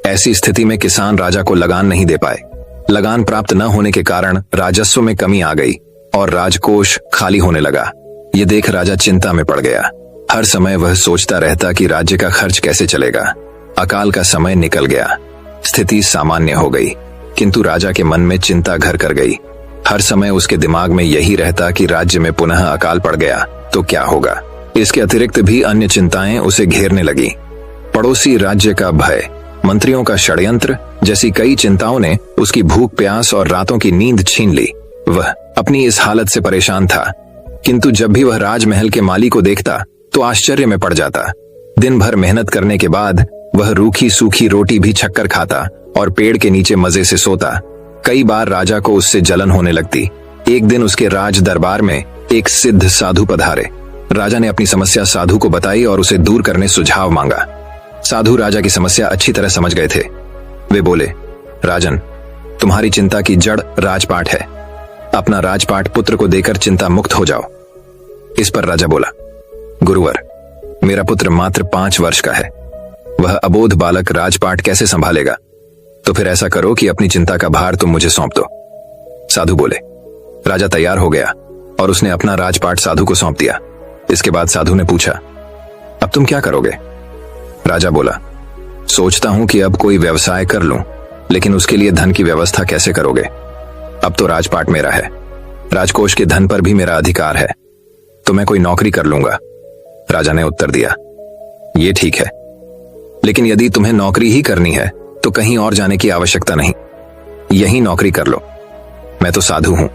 ऐसी स्थिति में किसान राजा को लगान नहीं दे पाए। लगान प्राप्त न होने के कारण राजस्व में कमी आ गई और राजकोष खाली होने लगा। ये देख राजा चिंता में पड़ गया। हर समय वह सोचता रहता कि राज्य का खर्च कैसे चलेगा। अकाल का समय निकल गया, स्थिति सामान्य हो गई, किंतु राजा के मन में चिंता घर कर गई। हर समय उसके दिमाग में यही रहता कि राज्य में पुनः अकाल पड़ गया तो क्या होगा। इसके अतिरिक्त भी अन्य चिंताएं उसे घेरने लगी। पड़ोसी राज्य का भय, मंत्रियों का षड्यंत्र जैसी कई चिंताओं ने उसकी भूख प्यास और रातों की नींद छीन ली। वह अपनी इस हालत से परेशान था, किंतु जब भी वह राजमहल के माली को देखता तो आश्चर्य में पड़ जाता। दिन भर मेहनत करने के बाद वह रूखी सूखी रोटी भी छक्कर खाता और पेड़ के नीचे मजे से सोता। कई बार राजा को उससे जलन होने लगती। एक दिन उसके राज दरबार में एक सिद्ध साधु पधारे। राजा ने अपनी समस्या साधु को बताई और उसे दूर करने सुझाव मांगा। साधु राजा की समस्या अच्छी तरह समझ गए थे। वे बोले, राजन, तुम्हारी चिंता की जड़ राजपाट है। अपना राजपाट पुत्र को देकर चिंता मुक्त हो जाओ। इस पर राजा बोला, गुरुवर, मेरा पुत्र मात्र 5 वर्ष का है। वह अबोध बालक राजपाट कैसे संभालेगा? तो फिर ऐसा करो कि अपनी चिंता का भार तुम मुझे सौंप दो। साधु बोले। राजा तैयार हो गया और उसने अपना राजपाट साधु को सौंप दिया। इसके बाद साधु ने पूछा, अब तुम क्या करोगे? राजा बोला, सोचता हूं कि अब कोई व्यवसाय कर लूं, लेकिन उसके लिए धन की व्यवस्था कैसे करोगे? अब तो राजपाट मेरा है, राजकोष के धन पर भी मेरा अधिकार है, तो मैं कोई नौकरी कर लूंगा। राजा ने उत्तर दिया, ये ठीक है, लेकिन यदि तुम्हें नौकरी ही करनी है तो कहीं और जाने की आवश्यकता नहीं, यही नौकरी कर लो। मैं तो साधु हूं,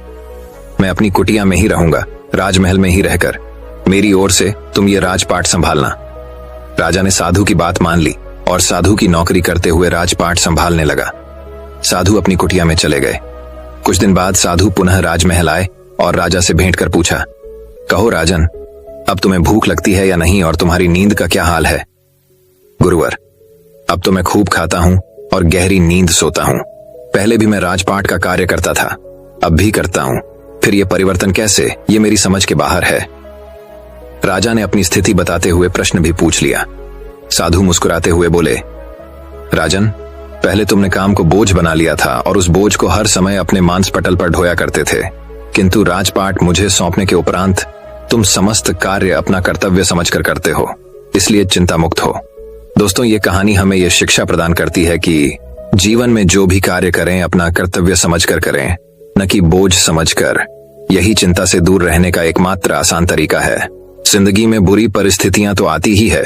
मैं अपनी कुटिया में ही रहूंगा, राजमहल में ही रहकर। मेरी ओर से तुम ये राजपाट संभालना। राजा ने साधु की बात मान ली और साधु की नौकरी करते हुए राजपाट संभालने लगा। साधु अपनी कुटिया में चले गए। कुछ दिन बाद साधु पुनः राजमहल आए और राजा से भेंट कर पूछा, कहो राजन, अब तुम्हें भूख लगती है या नहीं और तुम्हारी नींद का क्या हाल है? गुरुवर, अब तो मैं खूब खाता हूं और गहरी नींद सोता हूं। पहले भी मैं राजपाट का कार्य करता था, अब भी करता हूं, फिर यह परिवर्तन कैसे, ये मेरी समझ के बाहर है। राजा ने अपनी स्थिति बताते हुए प्रश्न भी पूछ लिया। साधु मुस्कुराते हुए बोले, राजन, पहले तुमने काम को बोझ बना लिया था और उस बोझ को हर समय अपने मांस पटल पर ढोया करते थे, किंतु राजपाट मुझे सौंपने के उपरांत तुम समस्त कार्य अपना कर्तव्य समझकर करते हो, इसलिए चिंता मुक्त हो। दोस्तों, ये कहानी हमें यह शिक्षा प्रदान करती है कि जीवन में जो भी कार्य करें अपना कर्तव्य समझकर करें, न कि बोझ समझकर। यही चिंता से दूर रहने का एकमात्र आसान तरीका है। जिंदगी में बुरी परिस्थितियां तो आती ही है,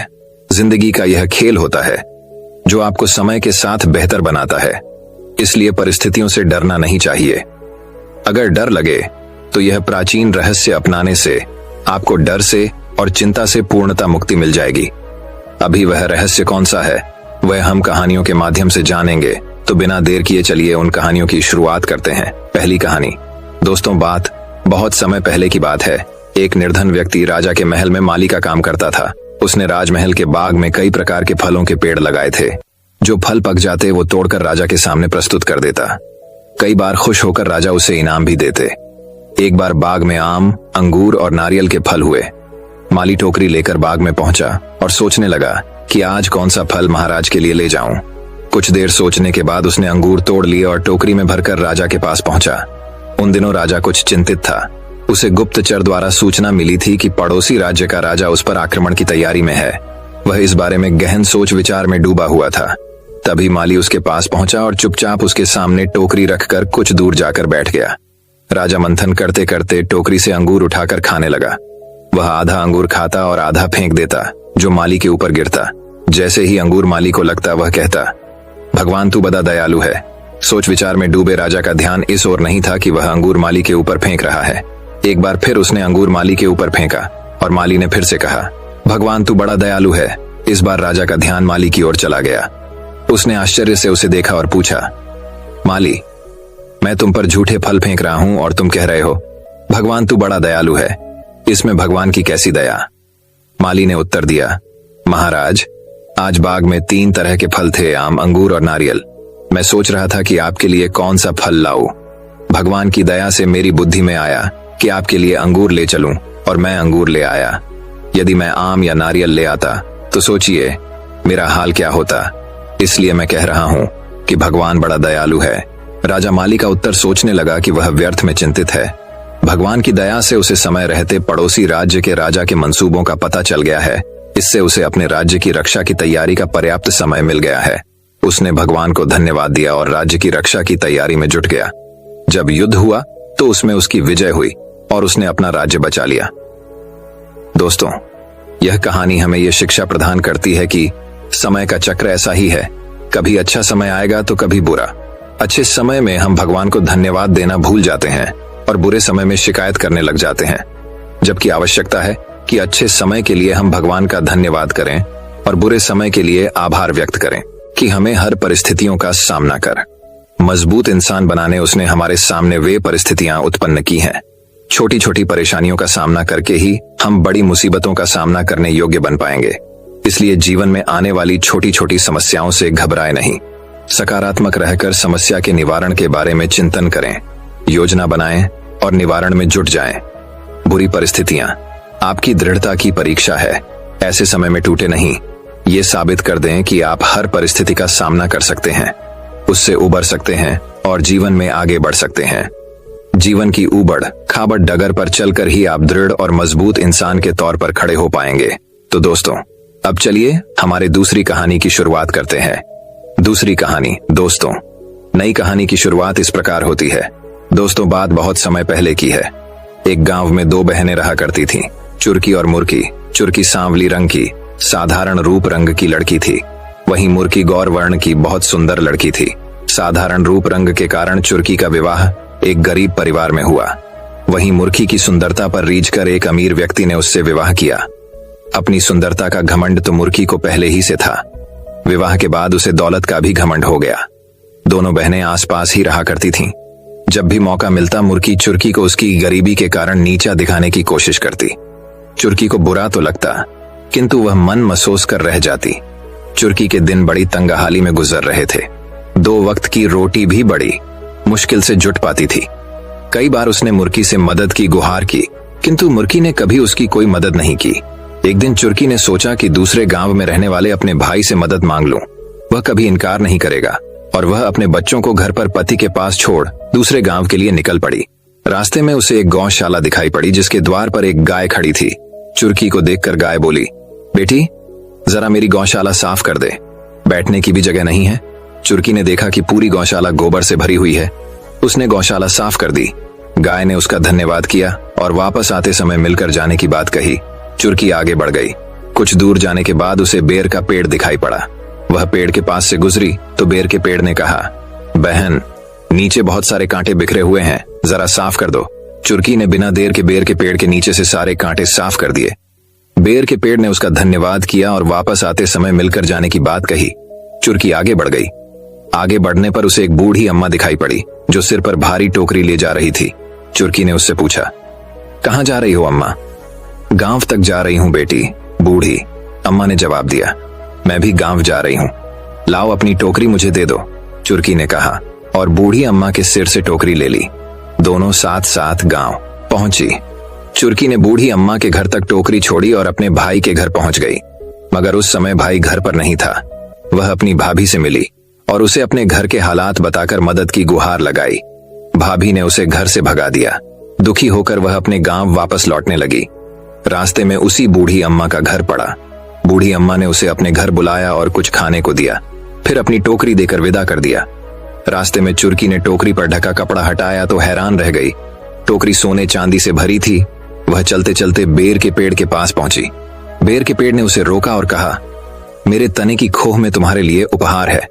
जिंदगी का यह खेल होता है जो आपको समय के साथ बेहतर बनाता है, इसलिए परिस्थितियों से डरना नहीं चाहिए। अगर डर लगे तो यह प्राचीन रहस्य अपनाने से आपको डर से और चिंता से पूर्णता मुक्ति मिल जाएगी। अभी वह रहस्य कौन सा है, वह हम कहानियों के माध्यम से जानेंगे, तो बिना देर किए चलिए उन कहानियों की शुरुआत करते हैं। पहली कहानी। दोस्तों, बात बहुत समय पहले की बात है। एक निर्धन व्यक्ति राजा के महल में माली का काम करता था। उसने राजमहल के बाग में कई प्रकार के फलों के पेड़ लगाए थे। जो फल पक जाते वो तोड़कर राजा के सामने प्रस्तुत कर देता। कई बार खुश होकर राजा उसे इनाम भी देते। एक बार बाग में आम, अंगूर और नारियल के फल हुए। माली टोकरी लेकर बाग में पहुंचा और सोचने लगा कि आज कौन सा फल महाराज के लिए ले जाऊं। कुछ देर सोचने के बाद उसने अंगूर तोड़ लिए और टोकरी में भरकर राजा के पास पहुंचा। उन दिनों राजा कुछ चिंतित था। उसे गुप्तचर द्वारा सूचना मिली थी कि पड़ोसी राज्य का राजा उस पर आक्रमण की तैयारी में है। वह इस बारे में गहन सोच विचार में डूबा हुआ था। तभी माली उसके पास पहुंचा और चुपचाप उसके सामने टोकरी रखकर कुछ दूर जाकर बैठ गया। राजा मंथन करते करते टोकरी से अंगूर उठाकर खाने लगा। वह आधा अंगूर खाता और आधा फेंक देता, जो माली के ऊपर गिरता। जैसे ही अंगूर माली को लगता, वह कहता, भगवान तू बड़ा दयालु है। सोच विचार में डूबे राजा का ध्यान इस ओर नहीं था कि वह अंगूर माली के ऊपर फेंक रहा है। एक बार फिर उसने अंगूर माली के ऊपर फेंका और माली ने फिर से कहा, भगवान तू बड़ा दयालु है। इस बार राजा का ध्यान माली की ओर चला गया। उसने आश्चर्य से उसे देखा और पूछा, माली, मैं तुम पर झूठे फल फेंक रहा हूं और तुम कह रहे हो भगवान तू बड़ा दयालु है, इसमें भगवान की कैसी दया? माली ने उत्तर दिया, महाराज, आज बाग में 3 तरह के फल थे, आम, अंगूर और नारियल। मैं सोच रहा था कि आपके लिए कौन सा फल लाऊं। भगवान की दया से मेरी बुद्धि में आया कि आपके लिए अंगूर ले चलूं और मैं अंगूर ले आया। यदि मैं आम या नारियल ले आता तो सोचिए मेरा हाल क्या होता। इसलिए मैं कह रहा हूं कि भगवान बड़ा दयालु है। राजा माली का उत्तर सोचने लगा कि वह व्यर्थ में चिंतित है। भगवान की दया से उसे समय रहते पड़ोसी राज्य के राजा के मंसूबों का पता चल गया है। इससे उसे अपने राज्य की रक्षा की तैयारी का पर्याप्त समय मिल गया है। उसने भगवान को धन्यवाद दिया और राज्य की रक्षा की तैयारी में जुट गया। जब युद्ध हुआ तो उसमें उसकी विजय हुई और उसने अपना राज्य बचा लिया। दोस्तों, यह कहानी हमें यह शिक्षा प्रदान करती है कि समय का चक्र ऐसा ही है, कभी अच्छा समय आएगा तो कभी बुरा। अच्छे समय में हम भगवान को धन्यवाद देना भूल जाते हैं और बुरे समय में शिकायत करने लग जाते हैं, जबकि आवश्यकता है कि अच्छे समय के लिए हम भगवान का धन्यवाद करें और बुरे समय के लिए आभार व्यक्त करें कि हमें हर परिस्थितियों का सामना कर मजबूत इंसान बनाने उसने हमारे सामने वे परिस्थितियां उत्पन्न की हैं। छोटी छोटी परेशानियों का सामना करके ही हम बड़ी मुसीबतों का सामना करने योग्य बन पाएंगे। इसलिए जीवन में आने वाली छोटी छोटी समस्याओं से घबराएं नहीं। सकारात्मक रहकर समस्या के निवारण के बारे में चिंतन करें, योजना बनाएं और निवारण में जुट जाएं। बुरी परिस्थितियां आपकी दृढ़ता की परीक्षा है। ऐसे समय में टूटे नहीं। ये साबित कर दें कि आप हर परिस्थिति का सामना कर सकते हैं, उससे उबर सकते हैं और जीवन में आगे बढ़ सकते हैं। जीवन की ऊबड़ खाबड़ डगर पर चलकर ही आप दृढ़ और मजबूत इंसान के तौर पर खड़े हो पाएंगे। तो दोस्तों, अब चलिए हमारी दूसरी कहानी की शुरुआत करते हैं। दूसरी कहानी। दोस्तों, नई कहानी की शुरुआत इस प्रकार होती है। दोस्तों, बात बहुत समय पहले की है। एक गांव में दो बहनें रहा करती थीं, चुरकी और मुर्की। चुरकी सांवली रंग की साधारण रूप रंग की लड़की थी, वहीं मुर्की गौर वर्ण की बहुत सुंदर लड़की थी। साधारण रूप रंग के कारण चुरकी का विवाह एक गरीब परिवार में हुआ, वहीं मुर्की की सुंदरता पर रीझकर एक अमीर व्यक्ति ने उससे विवाह किया। अपनी सुंदरता का घमंड तो मुर्की को पहले ही से था। विवाह के बाद उसे दौलत का भी घमंड हो गया। दोनों बहनें आसपास ही रहा करती थीं। जब भी मौका मिलता मुर्की चुरकी को उसकी गरीबी के कारण नीचा दिखाने की कोशिश करती। चुरकी को बुरा तो लगता, किंतु वह मन महसूस कर रह जाती। चुरकी के दिन बड़ी तंगहाली में गुजर रहे थे। 2 वक्त की रोटी भी बड़ी मुश्किल से जुट पाती थी। कई बार उसने मुर्की से मदद की गुहार की, किंतु मुर्की ने कभी उसकी कोई मदद नहीं की। एक दिन चुरकी ने सोचा कि दूसरे गांव में रहने वाले अपने भाई से मदद मांग लूं। वह कभी इनकार नहीं करेगा, और वह अपने बच्चों को घर पर पति के पास छोड़ दूसरे गांव के लिए निकल पड़ी। रास्ते में उसे एक गौशाला दिखाई पड़ी, जिसके द्वार पर एक गाय खड़ी थी। चुरकी को देखकर गाय बोली, बेटी, जरा मेरी गौशाला साफ कर दे, बैठने की भी जगह नहीं है। चुरकी ने देखा कि पूरी गौशाला गोबर से भरी हुई है। उसने गौशाला साफ कर दी। गाय ने उसका धन्यवाद किया और वापस आते समय मिलकर जाने की बात कही। चुरकी आगे बढ़ गई। कुछ दूर जाने के बाद उसे बेर का पेड़ दिखाई पड़ा। वह पेड़ के पास से गुजरी तो बेर के पेड़ ने कहा, बहन, नीचे बहुत सारे कांटे बिखरे हुए हैं, जरा साफ कर दो। चुरकी ने बिना देर के बेर के पेड़ के नीचे से सारे कांटे साफ कर दिए। बेर के पेड़ ने उसका धन्यवाद किया और वापस आते समय मिलकर जाने की बात कही। चुरकी आगे बढ़ गई। आगे बढ़ने पर उसे एक बूढ़ी अम्मा दिखाई पड़ी, जो सिर पर भारी टोकरी ले जा रही थी। चुरकी ने उससे पूछा, कहाँ जा रही हो अम्मा? गांव तक जा रही हूँ बेटी, बूढ़ी अम्मा ने जवाब दिया। मैं भी गांव जा रही हूँ, लाओ अपनी टोकरी मुझे दे दो, चुरकी ने कहा और बूढ़ी अम्मा के सिर से टोकरी ले ली। दोनों साथ साथ गांव पहुंची। चुरकी ने बूढ़ी अम्मा के घर तक टोकरी छोड़ी और अपने भाई के घर पहुंच गई। मगर उस समय भाई घर पर नहीं था। वह अपनी भाभी से मिली और उसे अपने घर के हालात बताकर मदद की गुहार लगाई। भाभी ने उसे घर से भगा दिया। दुखी होकर वह अपने गांव वापस लौटने लगी। रास्ते में उसी बूढ़ी अम्मा का घर पड़ा। बूढ़ी अम्मा ने उसे अपने घर बुलाया और कुछ खाने को दिया, फिर अपनी टोकरी देकर विदा कर दिया। रास्ते में चुरकी ने टोकरी पर ढका कपड़ा हटाया तो हैरान रह गई। टोकरी सोने चांदी से भरी थी। वह चलते चलते बेर के पेड़ के पास पहुंची। बेर के पेड़ ने उसे रोका और कहा, मेरे तने की खोह में तुम्हारे लिए उपहार है।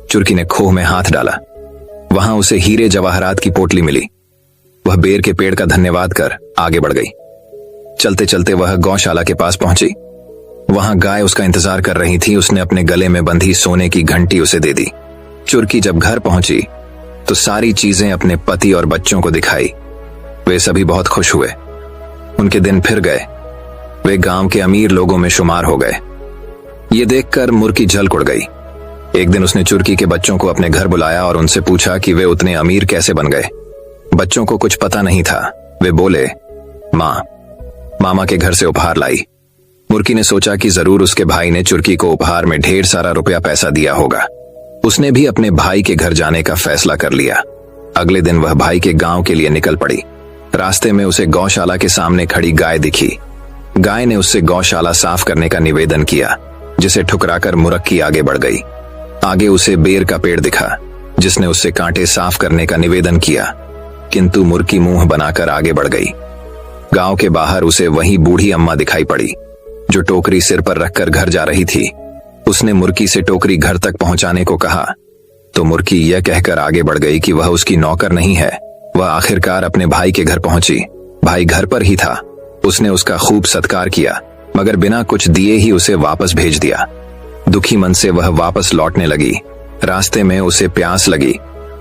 चुरकी ने खोह में हाथ डाला। वहां उसे हीरे जवाहरात की पोटली मिली। वह बेर के पेड़ का धन्यवाद कर आगे बढ़ गई। चलते चलते वह गौशाला के पास पहुंची। वहां गाय उसका इंतजार कर रही थी। उसने अपने गले में बंधी सोने की घंटी उसे दे दी। चुरकी जब घर पहुंची तो सारी चीजें अपने पति और बच्चों को दिखाई। वे सभी बहुत खुश हुए। उनके दिन फिर गए। वे गांव के अमीर लोगों में शुमार हो गए। ये देखकर मुर्की झलक उड़ गई। एक दिन उसने चुरकी के बच्चों को अपने घर बुलाया और उनसे पूछा कि वे उतने अमीर कैसे बन गए। बच्चों को कुछ पता नहीं था। वे बोले, माँ, मामा के घर से उपहार लाई। मुर्की ने सोचा कि जरूर उसके भाई ने चुरकी को उपहार में ढेर सारा रुपया पैसा दिया होगा। उसने भी अपने भाई के घर जाने का फैसला कर लिया। अगले दिन वह भाई के गांव के लिए निकल पड़ी। रास्ते में उसे गौशाला के सामने खड़ी गाय दिखी। गाय ने उससे गौशाला साफ करने का निवेदन किया, जिसे ठुकराकर मुरक्की आगे बढ़ गई। आगे उसे बेर का पेड़ दिखा, जिसने उससे कांटे साफ करने का निवेदन किया, किंतु मुर्की मुंह बनाकर आगे बढ़ गई। गांव के बाहर उसे वही बूढ़ी अम्मा दिखाई पड़ी, जो टोकरी सिर पर रखकर घर जा रही थी। उसने मुर्की से टोकरी घर तक पहुंचाने को कहा, तो मुर्की यह कहकर आगे बढ़ गई कि वह उसकी नौकर नहीं है। वह आखिरकार अपने भाई के घर पहुंची। भाई घर पर ही था। उसने उसका खूब सत्कार किया, मगर बिना कुछ दिए ही उसे वापस भेज दिया। दुखी मन से वह वापस लौटने लगी। रास्ते में उसे प्यास लगी।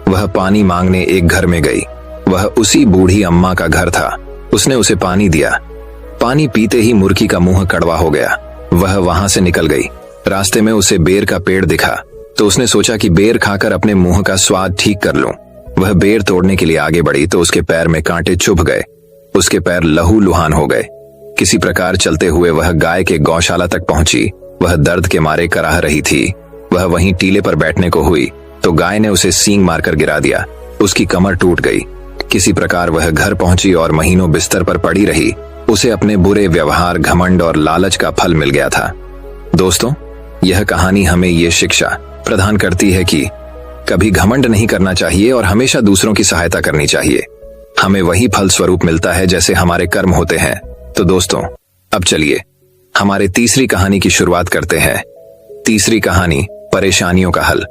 वह पानी मांगने एक घर में गई। वह उसी बूढ़ी अम्मा का घर था। उसने उसे पानी दिया। पानी पीते ही मुर्की का मुंह कड़वा हो गया। वह वहां से निकल गई। रास्ते में उसे बेर का पेड़ दिखा, तो उसने सोचा कि बेर खाकर अपने मुंह का स्वाद ठीक कर लूं। वह बेर तोड़ने के लिए आगे बढ़ी तो उसके पैर में कांटे चुभ गए। उसके पैर लहूलुहान हो गए। किसी प्रकार चलते हुए वह गाय के गौशाला तक पहुंची। वह दर्द के मारे कराह रही थी। वह वहीं टीले पर बैठने को हुई तो गाय ने उसे सींग मारकर गिरा दिया। उसकी कमर टूट गई। किसी प्रकार वह घर पहुंची और महीनों बिस्तर पर पड़ी रही। उसे अपने बुरे व्यवहार, घमंड और लालच का फल मिल गया था। दोस्तों, यह कहानी हमें ये शिक्षा प्रदान करती है कि कभी घमंड नहीं करना चाहिए और हमेशा दूसरों की सहायता करनी चाहिए। हमें वही फल स्वरूप मिलता है जैसे हमारे कर्म होते हैं। तो दोस्तों, अब चलिए हमारे तीसरी कहानी की शुरुआत करते हैं। तीसरी कहानी, परेशानियों का हल।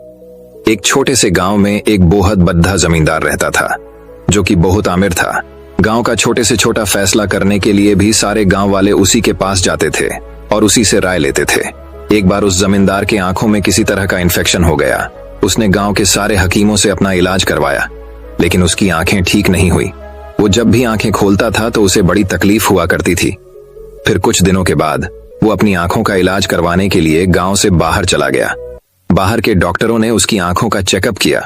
एक छोटे से गांव में एक बहुत बद्धा जमींदार रहता था, जो कि बहुत आमिर था। गांव का छोटे से छोटा फैसला करने के लिए भी सारे गांव वाले उसी के पास जाते थे और उसी से राय लेते थे। एक बार उस जमींदार की आंखों में किसी तरह का इन्फेक्शन हो गया। उसने गांव के सारे हकीमों से अपना इलाज करवाया, लेकिन उसकी आंखें ठीक नहीं हुई। वो जब भी आंखें खोलता था तो उसे बड़ी तकलीफ हुआ करती थी। फिर कुछ दिनों के बाद वो अपनी आंखों का इलाज करवाने के लिए गांव से बाहर चला गया। बाहर के डॉक्टरों ने उसकी आंखों का चेकअप किया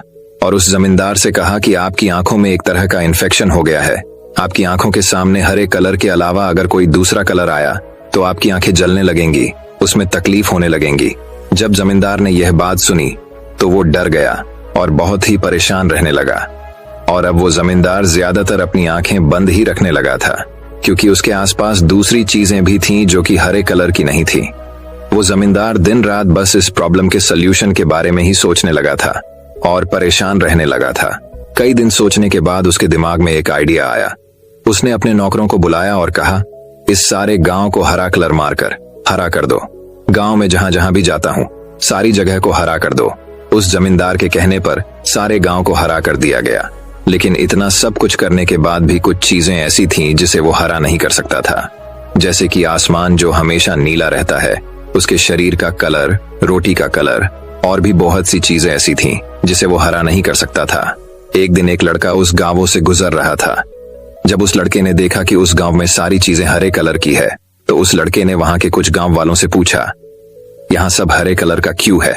और उस जमींदार से कहा कि आपकी आंखों में एक तरह का इन्फेक्शन हो गया है। आपकी आंखों के सामने हरे कलर के अलावा अगर कोई दूसरा कलर आया तो आपकी आंखें जलने लगेंगी, उसमें तकलीफ होने लगेंगी। जब जमींदार ने यह बात सुनी तो वो डर गया और बहुत ही परेशान रहने लगा। और अब वो जमींदार ज्यादातर अपनी आंखें बंद ही रखने लगा था, क्योंकि उसके आसपास दूसरी चीजें भी थीं जो कि हरे कलर की नहीं थी। वो जमींदार दिन रात बस इस प्रॉब्लम के सल्यूशन के बारे में ही सोचने लगा था और परेशान रहने लगा था। कई दिन सोचने के बाद उसके दिमाग में एक आइडिया आया। उसने अपने नौकरों को बुलाया और कहा, इस सारे गांव को हरा कलर मारकर हरा कर दो। गांव में जहां जहां भी जाता हूं सारी जगह को हरा कर दो। उस जमींदार के कहने पर सारे गांव को हरा कर दिया गया, लेकिन इतना सब कुछ करने के बाद भी कुछ चीजें ऐसी थीं जिसे वो हरा नहीं कर सकता था। जैसे कि आसमान जो हमेशा नीला रहता है, उसके शरीर का कलर, रोटी का कलर और भी बहुत सी चीजें ऐसी थीं जिसे वो हरा नहीं कर सकता था। एक दिन एक लड़का उस गांवों से गुजर रहा था। जब उस लड़के ने देखा कि उस गांव में सारी चीजें हरे कलर की है, तो उस लड़के ने वहां के कुछ गांव वालों से पूछा, यहाँ सब हरे कलर का क्यों है?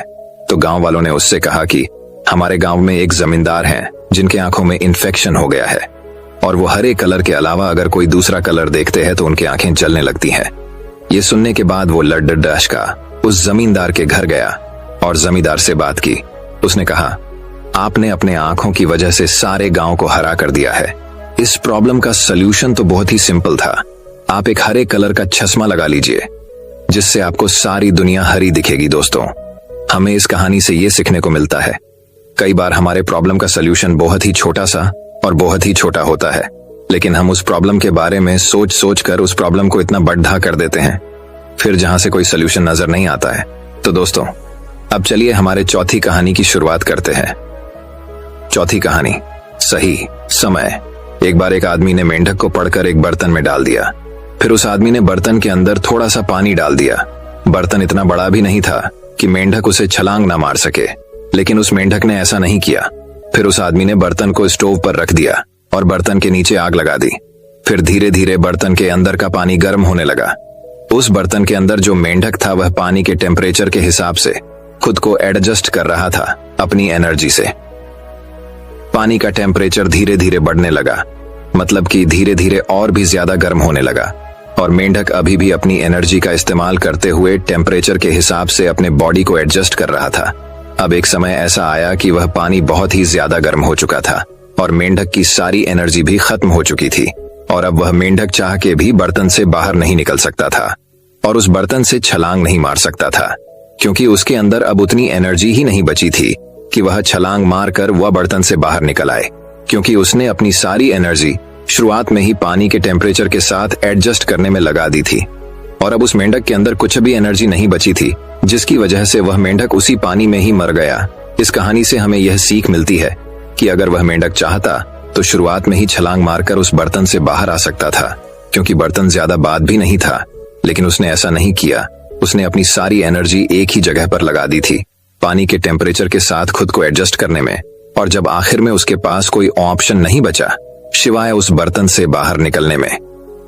तो गांव वालों ने उससे कहा कि हमारे गांव में एक जमींदार हैं जिनके आंखों में इन्फेक्शन हो गया है और वो हरे कलर के अलावा अगर कोई दूसरा कलर देखते हैं तो उनकी आंखें जलने लगती हैं। ये सुनने के बाद वो लड्डू का उस जमींदार के घर गया और जमींदार से बात की। उसने कहा, आपने अपने आंखों की वजह से सारे गांव को हरा कर दिया है। इस प्रॉब्लम का सलूशन तो बहुत ही सिंपल था। आप एक हरे कलर का चश्मा लगा लीजिए, जिससे आपको सारी दुनिया हरी दिखेगी। दोस्तों, हमें इस कहानी से ये सीखने को मिलता है, कई बार हमारे प्रॉब्लम का सलूशन बहुत ही छोटा सा और बहुत ही छोटा होता है, लेकिन हम उस प्रॉब्लम के बारे में सोच सोच कर उस प्रॉब्लम को इतना बढ़ा कर देते हैं, फिर जहां से कोई सलूशन नजर नहीं आता है। तो दोस्तों, अब चलिए हमारे चौथी कहानी की शुरुआत करते हैं। चौथी कहानी, सही समय। एक बार एक आदमी ने मेंढक को पकड़कर एक बर्तन में डाल दिया। फिर उस आदमी ने बर्तन के अंदर थोड़ा सा पानी डाल दिया। बर्तन इतना बड़ा भी नहीं था कि मेंढक उसे छलांग ना मार सके, लेकिन उस मेंढक ने ऐसा नहीं किया। फिर उस आदमी ने बर्तन को स्टोव पर रख दिया और बर्तन के नीचे आग लगा दी। फिर धीरे धीरे बर्तन के अंदर का पानी गर्म होने लगा। उस बर्तन के अंदर जो मेंढक था वह पानी के टेम्परेचर के हिसाब से खुद को एडजस्ट कर रहा था अपनी एनर्जी से। पानी का टेम्परेचर धीरे धीरे बढ़ने लगा, मतलब कि धीरे धीरे और भी ज्यादा गर्म होने लगा, और मेंढक अभी भी अपनी एनर्जी का इस्तेमाल करते हुए टेम्परेचर के हिसाब से अपने बॉडी को एडजस्ट कर रहा था। अब एक समय ऐसा आया कि वह पानी बहुत ही ज्यादा गर्म हो चुका था और मेंढक की सारी एनर्जी भी खत्म हो चुकी थी और अब वह मेंढक चाह के भी बर्तन से बाहर नहीं निकल सकता था और उस बर्तन से छलांग नहीं मार सकता था, क्योंकि उसके अंदर अब उतनी एनर्जी ही नहीं बची थी कि वह छलांग मारकर वह बर्तन से बाहर निकल आए, क्योंकि उसने अपनी सारी एनर्जी शुरुआत में ही पानी के टेम्परेचर के साथ एडजस्ट करने में लगा दी थी और अब उस मेंढक के अंदर कुछ भी एनर्जी नहीं बची थी, जिसकी वजह से वह मेंढक उसी पानी में ही मर गया। इस कहानी से हमें यह सीख मिलती है कि अगर वह मेंढक चाहता तो शुरुआत में ही छलांग मारकर उस बर्तन से बाहर आ सकता था, क्योंकि बर्तन ज्यादा बाद भी नहीं था, लेकिन उसने ऐसा नहीं किया। उसने अपनी सारी एनर्जी एक ही जगह पर लगा दी थी, पानी के टेम्परेचर के साथ खुद को एडजस्ट करने में, और जब आखिर में उसके पास कोई ऑप्शन नहीं बचा सिवाय उस बर्तन से बाहर निकलने में,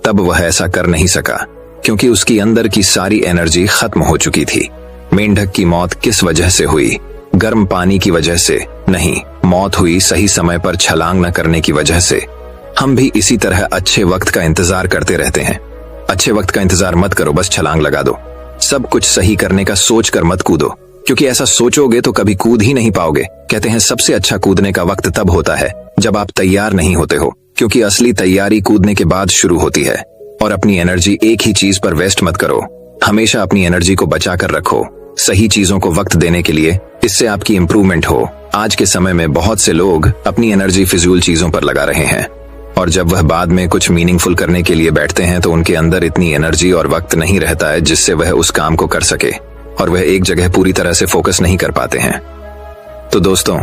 तब वह ऐसा कर नहीं सका, क्योंकि उसकी अंदर की सारी एनर्जी खत्म हो चुकी थी। मेंढक की मौत किस वजह से हुई? गर्म पानी की वजह से नहीं, मौत हुई सही समय पर छलांग न करने की वजह से। हम भी इसी तरह अच्छे वक्त का इंतजार करते रहते हैं। अच्छे वक्त का इंतजार मत करो, बस छलांग लगा दो। सब कुछ सही करने का सोच कर मत कूदो, क्योंकि ऐसा सोचोगे तो कभी कूद ही नहीं पाओगे। कहते हैं सबसे अच्छा कूदने का वक्त तब होता है जब आप तैयार नहीं होते हो, क्योंकि असली तैयारी कूदने के बाद शुरू होती है। और अपनी एनर्जी एक ही चीज पर वेस्ट मत करो, हमेशा अपनी एनर्जी को बचा कर रखो, सही चीजों को वक्त देने के लिए, इससे आपकी इंप्रूवमेंट हो। आज के समय में बहुत से लोग अपनी एनर्जी फिजूल चीजों पर लगा रहे हैं, और जब वह बाद में कुछ मीनिंगफुल करने के लिए बैठते हैं तो उनके अंदर इतनी एनर्जी और वक्त नहीं रहता है जिससे वह उस काम को कर सके, और वह एक जगह पूरी तरह से फोकस नहीं कर पाते हैं। तो दोस्तों,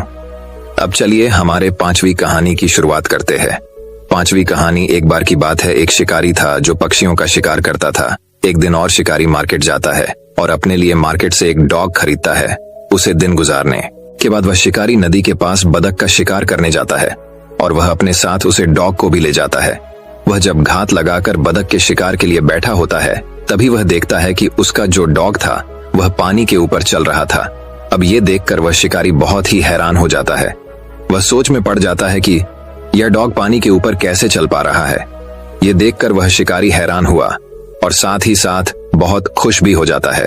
अब चलिए हमारे 5वीं कहानी की शुरुआत करते हैं। 5वीं कहानी, एक बार की बात है, एक शिकारी था जो पक्षियों का शिकार करता था। एक दिन और शिकारी मार्केट जाता है और अपने लिए मार्केट से एक डॉग खरीदता है। उसे दिन गुजारने के बाद वह शिकारी नदी के पास बतख का शिकार करने जाता है और वह अपने साथ उसे डॉग को भी ले जाता है। वह जब घात लगाकर बतख के शिकार के लिए बैठा होता है, तभी वह देखता है कि उसका जो डॉग था वह पानी के ऊपर चल रहा था। अब ये देखकर वह शिकारी बहुत ही हैरान हो जाता है। वह सोच में पड़ जाता है कि यह डॉग पानी के ऊपर कैसे चल पा रहा है। ये देखकर वह शिकारी हैरान हुआ और साथ ही साथ बहुत खुश भी हो जाता है।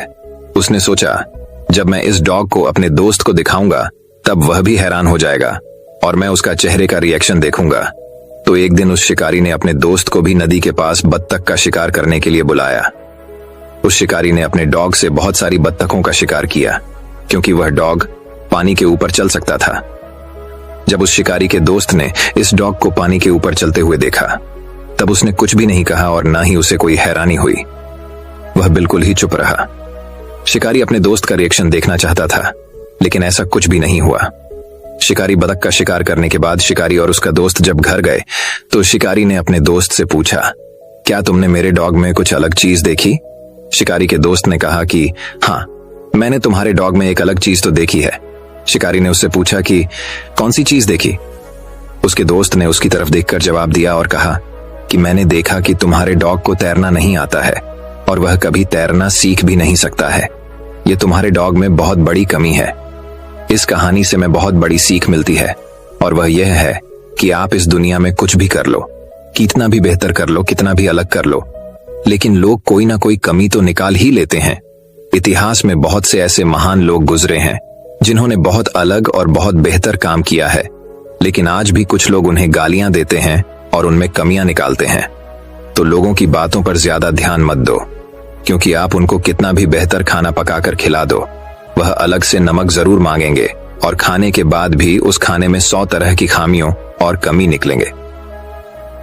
उसने सोचा, जब मैं इस डॉग को अपने दोस्त को दिखाऊंगा तब वह भी हैरान हो जाएगा और मैं उसका चेहरे का रिएक्शन देखूंगा। तो एक दिन उस शिकारी ने अपने दोस्त को भी नदी के पास बत्तख का शिकार करने के लिए बुलाया। उस शिकारी ने अपने डॉग से बहुत सारी बत्तखों का शिकार किया, क्योंकि वह डॉग पानी के ऊपर चल सकता था। जब उस शिकारी के दोस्त ने इस डॉग को पानी के ऊपर चलते हुए देखा, तब उसने कुछ भी नहीं कहा और ना ही उसे कोई हैरानी हुई। वह बिल्कुल ही चुप रहा। शिकारी अपने दोस्त का रिएक्शन देखना चाहता था, लेकिन ऐसा कुछ भी नहीं हुआ। शिकारी बतख का शिकार करने के बाद शिकारी और उसका दोस्त जब घर गए तो शिकारी ने अपने दोस्त से पूछा, क्या तुमने मेरे डॉग में कुछ अलग चीज देखी? शिकारी के दोस्त ने कहा कि हाँ, मैंने तुम्हारे डॉग में एक अलग चीज तो देखी है। शिकारी ने उससे पूछा कि कौन सी चीज देखी? उसके दोस्त ने उसकी तरफ देखकर जवाब दिया और कहा कि मैंने देखा कि तुम्हारे डॉग को तैरना नहीं आता है और वह कभी तैरना सीख भी नहीं सकता है। ये तुम्हारे डॉग में बहुत बड़ी कमी है। इस कहानी से मैं बहुत बड़ी सीख मिलती है, और वह यह है कि आप इस दुनिया में कुछ भी कर लो, कितना भी बेहतर कर लो, कितना भी अलग कर लो, लेकिन लोग कोई ना कोई कमी तो निकाल ही लेते हैं। इतिहास में बहुत से ऐसे महान लोग गुजरे हैं जिन्होंने बहुत अलग और बहुत बेहतर काम किया है, लेकिन आज भी कुछ लोग उन्हें गालियां देते हैं और उनमें कमियां निकालते हैं। तो लोगों की बातों पर ज्यादा ध्यान मत दो, क्योंकि आप उनको कितना भी बेहतर खाना पकाकर खिला दो, वह अलग से नमक जरूर मांगेंगे और खाने के बाद भी उस खाने में 100 तरह की खामियों और कमी निकलेंगे।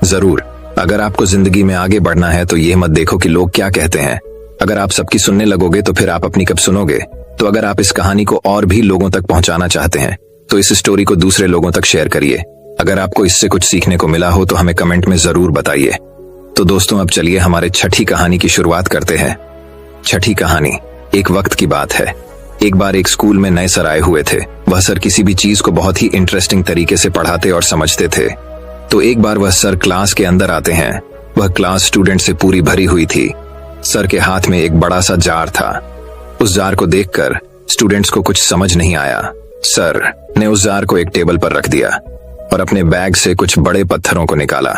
जरूर, अगर आपको जिंदगी में आगे बढ़ना है तो यह मत देखो कि लोग क्या कहते हैं। अगर आप सबकी सुनने लगोगे तो फिर आप अपनी कब सुनोगे? तो अगर आप इस कहानी को और भी लोगों तक पहुंचाना चाहते हैं तो इस स्टोरी को दूसरे लोगों तक शेयर करिए। अगर आपको इससे कुछ सीखने को मिला हो तो हमें कमेंट में जरूर बताइए। तो दोस्तों, अब चलिए हमारे छठी कहानी की शुरुआत करते हैं। छठी कहानी, एक वक्त की बात है। एक बार एक स्कूल में नए सर आए हुए थे। वह सर किसी भी चीज को बहुत ही इंटरेस्टिंग तरीके से पढ़ाते और समझते थे। तो एक बार वह सर क्लास के अंदर आते हैं। वह क्लास स्टूडेंट से पूरी भरी हुई थी। सर के हाथ में एक बड़ा सा जार था। उस जार को देखकर स्टूडेंट्स को कुछ समझ नहीं आया। सर ने उस जार को एक टेबल पर रख दिया और अपने बैग से कुछ बड़े पत्थरों को निकाला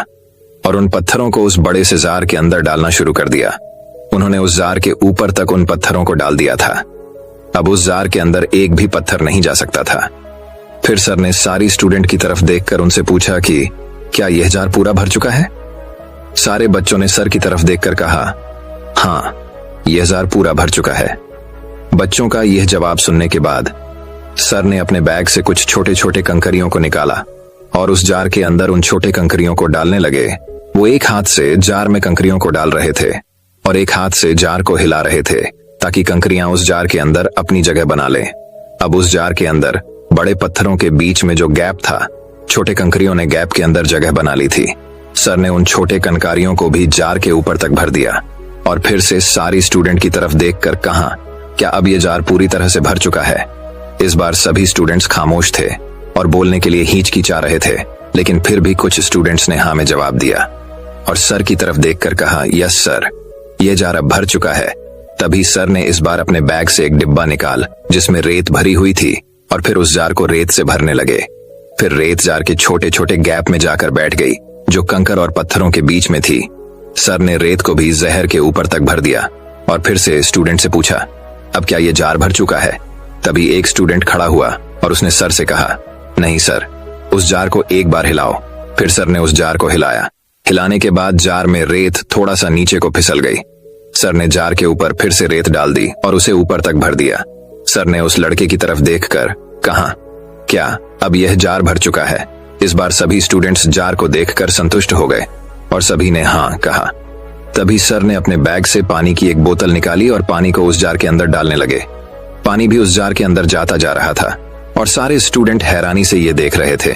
और उन पत्थरों को उस बड़े से जार के अंदर डालना शुरू कर दिया। उन्होंने उस जार के ऊपर तक उन पत्थरों को डाल दिया था। अब उस जार के अंदर एक भी पत्थर नहीं जा सकता था। फिर सर ने सारी स्टूडेंट की तरफ देखकर उनसे पूछा कि क्या यह जार पूरा भर चुका है? सारे बच्चों ने सर की तरफ देखकर कहा, हाँ, यह जार पूरा भर चुका है। बच्चों का यह जवाब सुनने के बाद सर ने अपने बैग से कुछ छोटे छोटे कंकरियों को निकाला और उस जार के अंदर उन छोटे कंकरियों को डालने लगे। वो एक हाथ से जार में कंकरियों को डाल रहे थे और एक हाथ से जार को हिला रहे थे ताकि कंकरियां उस जार के अंदर अपनी जगह बना लें। अब उस जार के अंदर बड़े पत्थरों के बीच में जो गैप था, छोटे कंकरियों ने गैप के अंदर जगह बना ली थी। सर ने उन छोटे कंकारियों को भी जार के ऊपर तक भर दिया और फिर से सारी स्टूडेंट की तरफ देखकर कहा, क्या अब यह जार पूरी तरह से भर चुका है? इस बार सभी स्टूडेंट्स खामोश थे और बोलने के लिए हिचकिचा रहे थे, लेकिन फिर भी कुछ स्टूडेंट्स ने हाँ में जवाब दिया और सर की तरफ देखकर कहा, यस सर, यह जार अब भर चुका है। तभी सर ने इस बार अपने बैग से एक डिब्बा निकाल जिसमें रेत भरी हुई थी और फिर उस जार को रेत से भरने लगे। फिर रेत जार के छोटे छोटे गैप में जाकर बैठ गई जो कंकर और पत्थरों के बीच में थी। सर ने रेत को भी जहर के ऊपर तक भर दिया और फिर से स्टूडेंट से पूछा, अब क्या यह जार भर चुका है? तभी एक स्टूडेंट खड़ा हुआ और उसने सर से कहा, नहीं सर, उस जार को एक बार हिलाओ। फिर सर ने उस जार को हिलाया। हिलाने के बाद जार में रेत थोड़ा सा नीचे को फिसल गई। सर ने जार के ऊपर फिर से रेत डाल दी और उसे ऊपर तक भर दिया। सर ने उस लड़के की तरफ देखकर कहा, क्या अब यह जार भर चुका है? इस बार सभी स्टूडेंट्स जार को देखकर संतुष्ट हो गए और सभी ने हाँ कहा। तभी सर ने अपने बैग से पानी की एक बोतल निकाली और पानी को उस जार के अंदर डालने लगे। पानी भी उस जार के अंदर जाता जा रहा था और सारे स्टूडेंट हैरानी से ये देख रहे थे।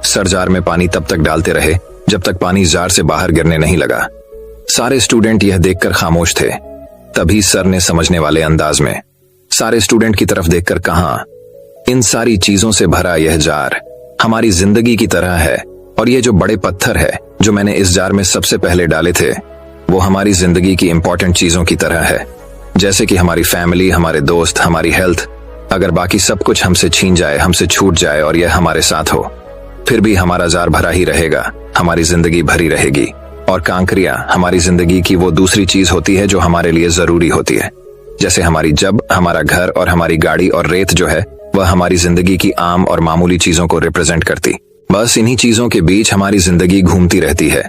सर जार में पानी तब तक डालते रहे जब तक पानी जार से बाहर गिरने नहीं लगा। सारे स्टूडेंट यह देखकर खामोश थे। तभी सर ने समझने वाले अंदाज में सारे स्टूडेंट की तरफ देखकर कहा, इन सारी चीजों से भरा यह जार हमारी जिंदगी की तरह है और ये जो बड़े पत्थर है जो मैंने इस जार में सबसे पहले डाले थे वो हमारी जिंदगी की इंपॉर्टेंट चीजों की तरह है, जैसे कि हमारी फैमिली, हमारे दोस्त, हमारी हेल्थ। अगर बाकी सब कुछ हमसे छीन जाए, हमसे छूट जाए और यह हमारे साथ हो, फिर भी हमारा जार भरा ही रहेगा, हमारी जिंदगी भरी रहेगी। और कांकरियां हमारी जिंदगी की वो दूसरी चीज होती है जो हमारे लिए जरूरी होती है, जैसे हमारी जब, हमारा घर और हमारी गाड़ी, और रेत जो है वह हमारी जिंदगी की आम और मामूली चीजों को रिप्रेजेंट करती। बस इन्हीं चीजों के बीच हमारी जिंदगी घूमती रहती है।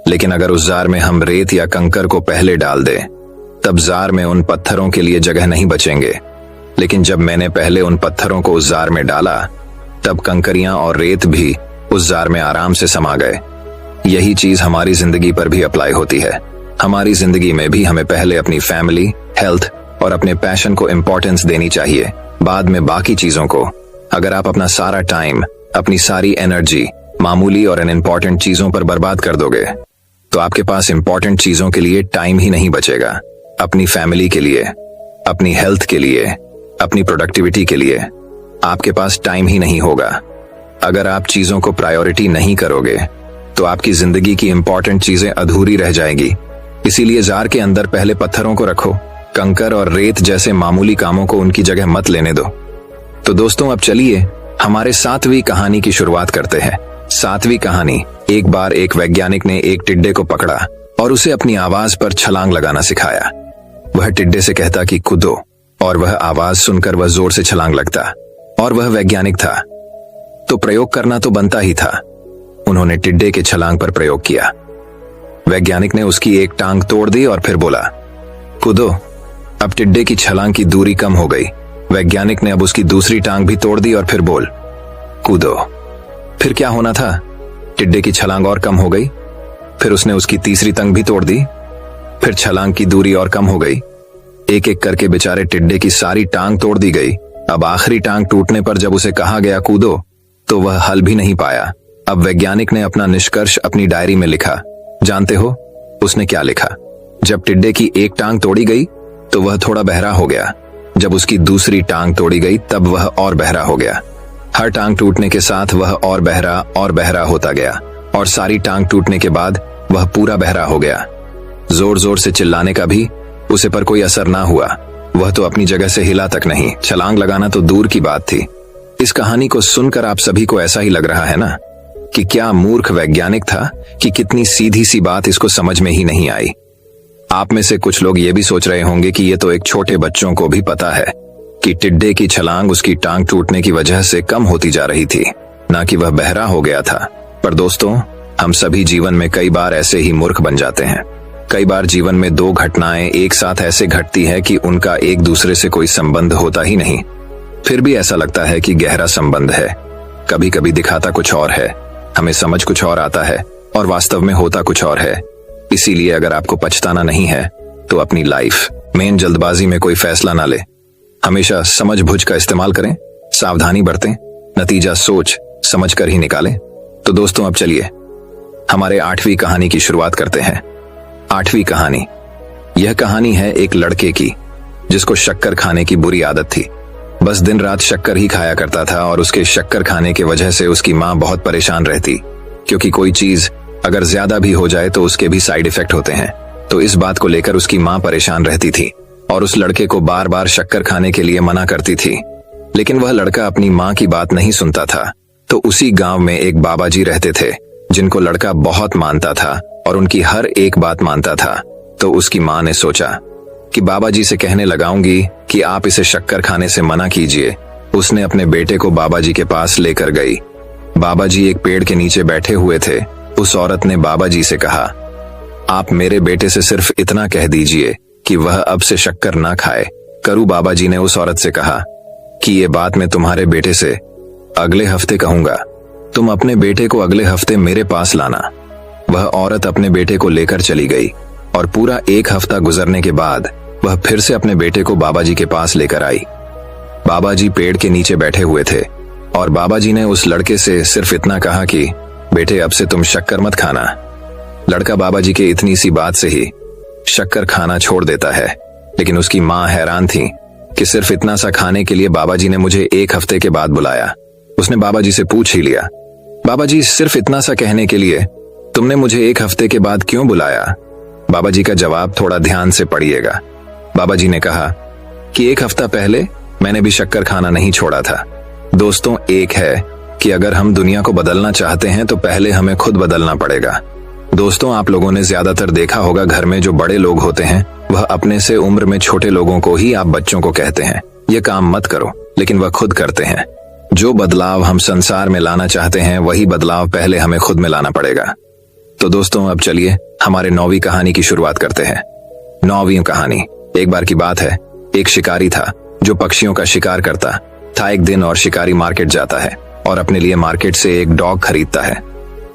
लेकिन अगर उस जार में हम रेत या कंकर को पहले डाल दें, तब जार में उन पत्थरों के लिए जगह नहीं बचेंगे। लेकिन जब मैंने पहले उन पत्थरों को उस जार में डाला, तब कंकरियां और रेत भी उस जार में आराम से समा गए। यही चीज हमारी जिंदगी पर भी अप्लाई होती है। हमारी जिंदगी में भी हमें पहले अपनी फैमिली, हेल्थ और अपने पैशन को इंपॉर्टेंस देनी चाहिए, बाद में बाकी चीजों को। अगर आप अपना सारा टाइम, अपनी सारी एनर्जी मामूली और अनइम्पॉर्टेंट चीजों पर बर्बाद कर दोगे, तो आपके पास इंपॉर्टेंट चीजों के लिए टाइम ही नहीं बचेगा। अपनी फैमिली के लिए, अपनी हेल्थ के लिए, अपनी प्रोडक्टिविटी के लिए आपके पास टाइम ही नहीं होगा। अगर आप चीजों को प्रायोरिटी नहीं करोगे तो आपकी जिंदगी की इंपॉर्टेंट चीजें अधूरी रह जाएगी। इसीलिए जार के अंदर पहले पत्थरों को रखो, कंकर और रेत जैसे मामूली कामों को उनकी जगह मत लेने दो। तो दोस्तों, अब चलिए हमारे 7वीं कहानी की शुरुआत करते हैं। 7वीं कहानी। एक बार एक वैज्ञानिक ने एक टिड्डे को पकड़ा और उसे अपनी आवाज पर छलांग लगाना सिखाया। वह टिड्डे से कहता कि कूदो, और वह आवाज सुनकर वह जोर से छलांग लगता। और वह वैज्ञानिक था तो प्रयोग करना तो बनता ही था। उन्होंने टिड्डे के छलांग पर प्रयोग किया। वैज्ञानिक ने उसकी एक टांग तोड़ दी और फिर बोला, कूदो। अब टिड्डे की छलांग की दूरी कम हो गई। वैज्ञानिक ने अब उसकी दूसरी टांग भी तोड़ दी और फिर बोल, कूदो। फिर क्या होना था? टिड्डे की छलांग और कम हो गई। फिर उसने उसकी तीसरी टांग भी तोड़ दी। फिर छलांग की दूरी और कम हो गई। एक एक करके बेचारे टिड्डे की सारी टांग तोड़ दी गई। अब आखिरी टांग टूटने पर जब उसे कहा गया कूदो, तो वह हल भी नहीं पाया। अब वैज्ञानिक ने अपना निष्कर्ष अपनी डायरी में लिखा। जानते हो उसने क्या लिखा? जब टिड्डे की एक टांग तोड़ी गई तो वह थोड़ा बहरा हो गया। जब उसकी दूसरी टांग तोड़ी गई तब वह और बहरा हो गया। हर टांग टूटने के साथ वह और बहरा होता गया और सारी टांग टूटने के बाद वह पूरा बहरा हो गया। जोर जोर से चिल्लाने का भी उसे पर कोई असर ना हुआ। वह तो अपनी जगह से हिला तक नहीं। छलांग लगाना तो दूर की बात थी। इस कहानी को सुनकर आप सभी को ऐसा ही लग रहा है ना कि क्या मूर्ख वैज्ञानिक था कि कितनी सीधी सी बात इसको समझ में ही नहीं आई। आप में से कुछ लोग ये भी सोच रहे होंगे कि ये तो एक छोटे बच्चों को भी पता है कि टिड्डे की छलांग उसकी टांग टूटने की वजह से कम होती जा रही थी, ना कि वह बहरा हो गया था। पर दोस्तों, हम सभी जीवन में कई बार ऐसे ही मूर्ख बन जाते हैं। कई बार जीवन में दो घटनाएं एक साथ ऐसे घटती है कि उनका एक दूसरे से कोई संबंध होता ही नहीं, फिर भी ऐसा लगता है कि गहरा संबंध है। कभी कभी दिखाता कुछ और है, हमें समझ कुछ और आता है और वास्तव में होता कुछ और है। इसीलिए अगर आपको पछताना नहीं है तो अपनी लाइफ में जल्दबाजी में कोई फैसला ना ले। हमेशा समझ बूझ का इस्तेमाल करें, सावधानी बरतें, नतीजा सोच समझ कर ही निकालें। तो दोस्तों, अब चलिए हमारे 8वीं कहानी की शुरुआत करते हैं। 8वीं कहानी। यह कहानी है एक लड़के की जिसको शक्कर खाने की बुरी आदत थी। बस दिन रात शक्कर ही खाया करता था और उसके शक्कर खाने की वजह से उसकी माँ बहुत परेशान रहती, क्योंकि कोई चीज अगर ज्यादा भी हो जाए तो उसके भी साइड इफेक्ट होते हैं। तो इस बात को लेकर उसकी माँ परेशान रहती थी और उस लड़के को बार बार शक्कर खाने के लिए मना करती थी। लेकिन वह लड़का अपनी माँ की बात नहीं सुनता था। तो उसी गांव में एक बाबा जी रहते थे जिनको लड़का बहुत मानता था और उनकी हर एक बात मानता था। तो उसकी माँ ने सोचा कि बाबा जी से कहने लगाऊंगी कि आप इसे शक्कर खाने से मना कीजिए। उसने अपने बेटे को बाबा जी के पास लेकर गई। बाबा जी एक पेड़ के नीचे बैठे हुए थे। उस औरत ने बाबा जी से कहा, आप मेरे बेटे से सिर्फ इतना कह दीजिए कि वह अब से शक्कर ना खाए। करू बाबा जी ने उस औरत से कहा कि ये बात मैं तुम्हारे बेटे से अगले हफ्ते कहूंगा। तुम अपने बेटे को अगले हफ्ते मेरे पास लाना। वह औरत अपने बेटे को लेकर चली गई और पूरा एक हफ्ता गुजरने के बाद वह फिर से अपने बेटे को बाबा जी के पास लेकर आई। बाबा जी पेड़ के नीचे बैठे हुए थे और बाबा जी ने उस लड़के से सिर्फ इतना कहा कि बेटे, अब से तुम शक्कर मत खाना। लड़का बाबा जी के इतनी सी बात से ही शक्कर खाना छोड़ देता है। लेकिन उसकी माँ हैरान थी कि सिर्फ इतना सा खाने के लिए बाबा जी ने मुझे एक हफ्ते के बाद बुलाया। उसने बाबा जी से पूछ ही लिया, बाबा जी, सिर्फ इतना सा कहने के लिए तुमने मुझे एक हफ्ते के बाद क्यों बुलाया? बाबा जी का जवाब थोड़ा ध्यान से पढ़िएगा। बाबा जी ने कहा कि एक हफ्ता पहले मैंने भी शक्कर खाना नहीं छोड़ा था। दोस्तों, एक है कि अगर हम दुनिया को बदलना चाहते हैं तो पहले हमें खुद बदलना पड़ेगा। दोस्तों, आप लोगों ने ज्यादातर देखा होगा घर में जो बड़े लोग होते हैं वह अपने से उम्र में छोटे लोगों को ही आप बच्चों को कहते हैं, ये काम मत करो, लेकिन वह खुद करते हैं। जो बदलाव हम संसार में लाना चाहते हैं वही बदलाव पहले हमें खुद में लाना पड़ेगा। तो दोस्तों, अब चलिए हमारे 9वीं कहानी की शुरुआत करते हैं। 9वीं कहानी। एक बार की बात है, एक शिकारी था जो पक्षियों का शिकार करता था। एक दिन और शिकारी मार्केट जाता है और अपने लिए मार्केट से एक डॉग खरीदता है।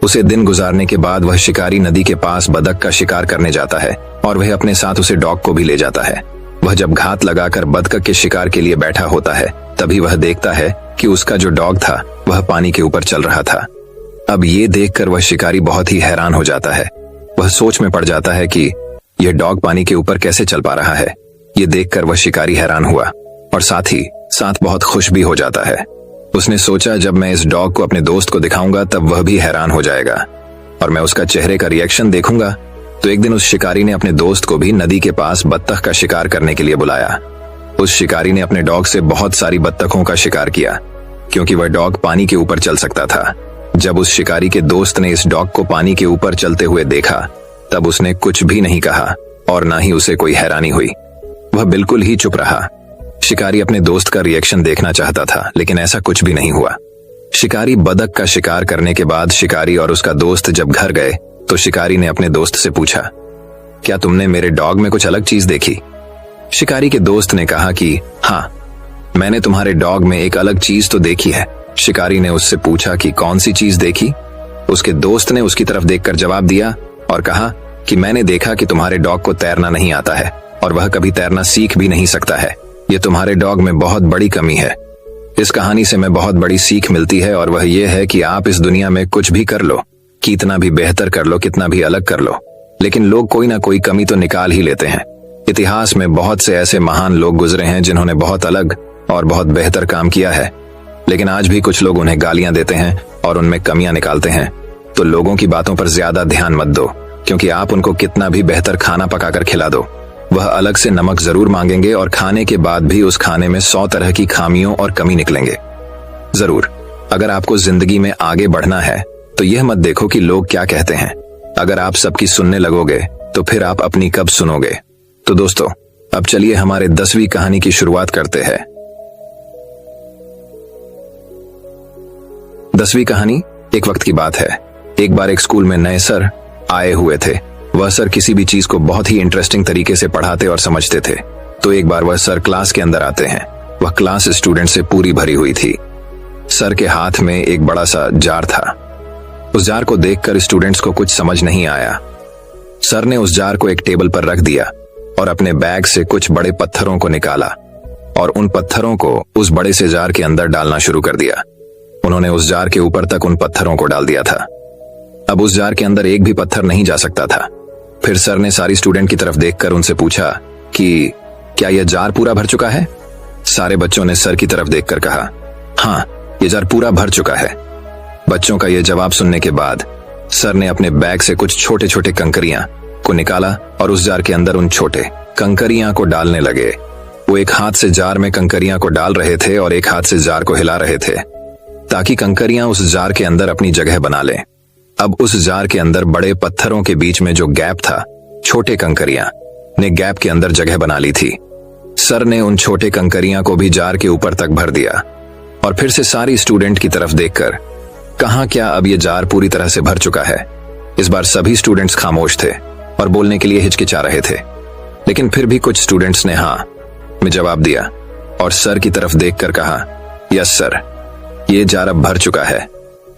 उसे दिन गुजारने के बाद वह शिकारी नदी के पास बतख का शिकार करने जाता है और वह अपने साथ उसे डॉग को भी ले जाता है। वह जब घात लगाकर बतख के शिकार के लिए बैठा होता है तभी वह देखता है कि उसका जो डॉग था वह पानी के ऊपर चल रहा था। अब ये देखकर वह शिकारी बहुत ही हैरान हो जाता है। वह सोच में पड़ जाता है कि यह डॉग पानी के ऊपर कैसे चल पा रहा है। ये देखकर वह शिकारी हैरान हुआ और साथ ही साथ बहुत खुश भी हो जाता है। उसने सोचा, जब मैं इस डॉग को अपने दोस्त को दिखाऊंगा तब वह भी हैरान हो जाएगा और मैं उसका चेहरे का रिएक्शन देखूंगा। तो एक दिन उस शिकारी ने अपने दोस्त को भी नदी के पास बत्तख का शिकार करने के लिए बुलाया। उस शिकारी ने अपने डॉग से बहुत सारी बत्तखों का शिकार किया क्योंकि वह डॉग पानी के ऊपर चल सकता था। जब उस शिकारी के दोस्त ने इस डॉग को पानी के ऊपर चलते हुए देखा तब उसने कुछ भी नहीं कहा और ना ही उसे कोई हैरानी हुई। वह बिल्कुल ही चुप रहा। शिकारी अपने दोस्त का रिएक्शन देखना चाहता था लेकिन ऐसा कुछ भी नहीं हुआ। शिकारी बतख का शिकार करने के बाद शिकारी और उसका दोस्त जब घर गए तो शिकारी ने अपने दोस्त से पूछा, क्या तुमने मेरे डॉग में कुछ अलग चीज देखी? शिकारी के दोस्त ने कहा कि हाँ, मैंने तुम्हारे डॉग में एक अलग चीज तो देखी है। शिकारी ने उससे पूछा कि कौन सी चीज देखी? उसके दोस्त ने उसकी तरफ देखकर जवाब दिया और कहा कि मैंने देखा कि तुम्हारे डॉग को तैरना नहीं आता है और वह कभी तैरना सीख भी नहीं सकता है। ये तुम्हारे डॉग में बहुत बड़ी कमी है। इस कहानी से मैं बहुत बड़ी सीख मिलती है और वह ये है कि आप इस दुनिया में कुछ भी कर लो, कितना भी बेहतर कर लो, कितना भी अलग कर लो, लेकिन लोग कोई ना कोई कमी तो निकाल ही लेते हैं। इतिहास में बहुत से ऐसे महान लोग गुजरे हैं जिन्होंने बहुत अलग और बहुत बेहतर काम किया है, लेकिन आज भी कुछ लोग उन्हें गालियां देते हैं और उनमें कमियां निकालते हैं। तो लोगों की बातों पर ज्यादा ध्यान मत दो, क्योंकि आप उनको कितना भी बेहतर खाना पकाकर खिला दो, वह अलग से नमक जरूर मांगेंगे और खाने के बाद भी उस खाने में 100 तरह की खामियों और कमी निकलेंगे। जरूर, अगर आपको जिंदगी में आगे बढ़ना है तो यह मत देखो कि लोग क्या कहते हैं। अगर आप सबकी सुनने लगोगे तो फिर आप अपनी कब सुनोगे। तो दोस्तों, अब चलिए हमारे 10वीं कहानी की शुरुआत करते हैं। 10वीं कहानी। एक वक्त की बात है, एक बार एक स्कूल में नए सर आए हुए थे। वह सर किसी भी चीज को बहुत ही इंटरेस्टिंग तरीके से पढ़ाते और समझते थे। तो एक बार वह सर क्लास के अंदर आते हैं। वह क्लास स्टूडेंट से पूरी भरी हुई थी। सर के हाथ में एक बड़ा सा जार था। उस जार को देखकर स्टूडेंट्स को कुछ समझ नहीं आया। सर ने उस जार को एक टेबल पर रख दिया और अपने बैग से कुछ बड़े पत्थरों को निकाला और उन पत्थरों को उस बड़े से जार के अंदर डालना शुरू कर दिया। उन्होंने उस जार के ऊपर तक उन पत्थरों को डाल दिया था। अब उस जार के अंदर एक भी पत्थर नहीं जा सकता था। फिर सर ने सारी स्टूडेंट की तरफ देखकर उनसे पूछा कि क्या यह जार पूरा भर चुका है? सारे बच्चों ने सर की तरफ देखकर कहा, हाँ, यह जार पूरा भर चुका है। बच्चों का यह जवाब सुनने के बाद सर ने अपने बैग से कुछ छोटे छोटे कंकरियां को निकाला और उस जार के अंदर उन छोटे कंकरियां को डालने लगे। वो एक हाथ से जार में कंकरियां को डाल रहे थे और एक हाथ से जार को हिला रहे थे ताकि कंकरियां उस जार के अंदर अपनी जगह बना लें। अब उस जार के अंदर बड़े पत्थरों के बीच में जो गैप था, छोटे कंकरियां ने गैप के अंदर जगह बना ली थी। सर ने उन छोटे कंकरियां को भी जार के ऊपर तक भर दिया और फिर से सारी स्टूडेंट की तरफ देखकर कहा, क्या अब यह जार पूरी तरह से भर चुका है? इस बार सभी स्टूडेंट्स खामोश थे और बोलने के लिए हिचकिचा रहे थे, लेकिन फिर भी कुछ स्टूडेंट्स ने हाँ में जवाब दिया और सर की तरफ देखकर कहा, यस सर, ये जार अब भर चुका है।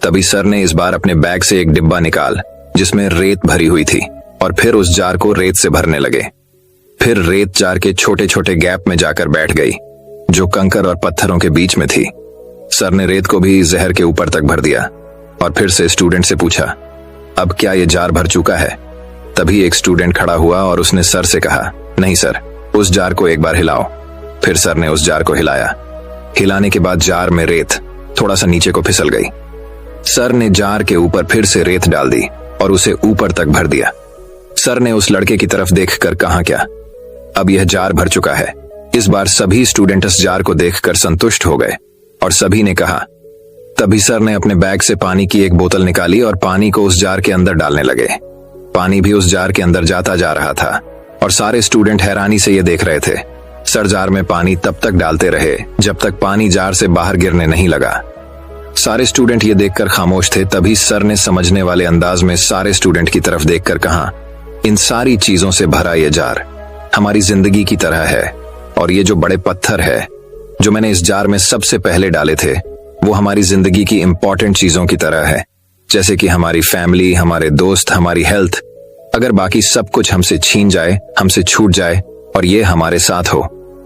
तभी सर ने इस बार अपने बैग से एक डिब्बा निकाल जिसमें रेत भरी हुई थी और फिर उस जार को रेत से भरने लगे। फिर रेत जार के छोटे छोटे गैप में जाकर बैठ गई जो कंकर और पत्थरों के बीच में थी। सर ने रेत को भी जहर के ऊपर तक भर दिया और फिर से स्टूडेंट से पूछा, अब क्या ये जार भर चुका है? तभी एक स्टूडेंट खड़ा हुआ और उसने सर से कहा, नहीं सर, उस जार को एक बार हिलाओ। फिर सर ने उस जार को हिलाया। हिलाने के बाद जार में रेत थोड़ा सा नीचे को फिसल गई। सर ने जार के ऊपर फिर से रेत डाल दी और उसे ऊपर तक भर दिया। सर ने उस लड़के की तरफ देखकर कहा, क्या अब यह जार भर चुका है? इस बार सभी स्टूडेंट इस जार को देखकर संतुष्ट हो गए और सभी ने कहा। तभी सर ने अपने बैग से पानी की एक बोतल निकाली और पानी को उस जार के अंदर डालने लगे। पानी भी उस जार के अंदर जाता जा रहा था और सारे स्टूडेंट हैरानी से ये देख रहे थे। सर जार में पानी तब तक डालते रहे जब तक पानी जार से बाहर गिरने नहीं लगा। सारे स्टूडेंट ये देखकर खामोश थे। तभी सर ने समझने वाले अंदाज में सारे स्टूडेंट की तरफ देखकर कहा, इन सारी चीजों से भरा ये जार हमारी जिंदगी की तरह है और ये जो बड़े पत्थर है जो मैंने इस जार में सबसे पहले डाले थे वो हमारी जिंदगी की इंपॉर्टेंट चीजों की तरह है, जैसे कि हमारी फैमिली, हमारे दोस्त, हमारी हेल्थ। अगर बाकी सब कुछ हमसे छीन जाए, हमसे छूट जाए और ये हमारे साथ हो,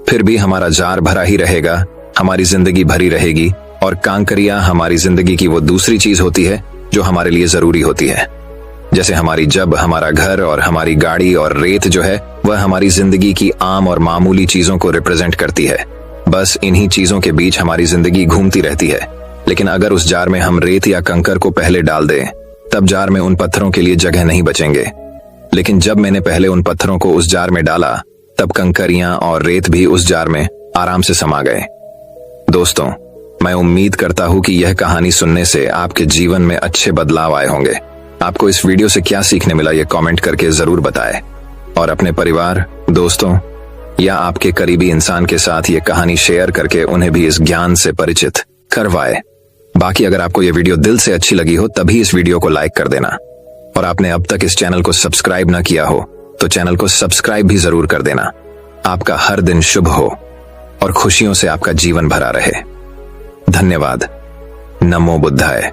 फिर भी हमारा जार भरा ही रहेगा, हमारी जिंदगी भरी रहेगी। और कांकरियां हमारी जिंदगी की वो दूसरी चीज होती है जो हमारे लिए जरूरी होती है। जैसे हमारी जब, हमारा घर और हमारी गाड़ी, और रेत जो है वह हमारी जिंदगी की आम और मामूली चीजों को रिप्रेजेंट करती है। बस इन्हीं चीजों के बीच हमारी जिंदगी घूमती रहती है। लेकिन अगर उस जार में हम रेत या कंकर को पहले डाल दें, तब जार में उन पत्थरों के लिए जगह नहीं बचेंगे। लेकिन जब मैंने पहले उन पत्थरों को उस जार में डाला, तब कंकरियां और रेत भी उस जार में आराम से समा गए। दोस्तों, मैं उम्मीद करता हूं कि यह कहानी सुनने से आपके जीवन में अच्छे बदलाव आए होंगे। आपको इस वीडियो से क्या सीखने मिला, ये कमेंट करके जरूर बताएं और अपने परिवार, दोस्तों या आपके करीबी इंसान के साथ ये कहानी शेयर करके उन्हें भी इस ज्ञान से परिचित करवाएं। बाकी अगर आपको ये वीडियो दिल से अच्छी लगी हो तभी इस वीडियो को लाइक कर देना, और आपने अब तक इस चैनल को सब्सक्राइब ना किया हो तो चैनल को सब्सक्राइब भी जरूर कर देना। आपका हर दिन शुभ हो और खुशियों से आपका जीवन भरा रहे। धन्यवाद। नमो बुद्धाय।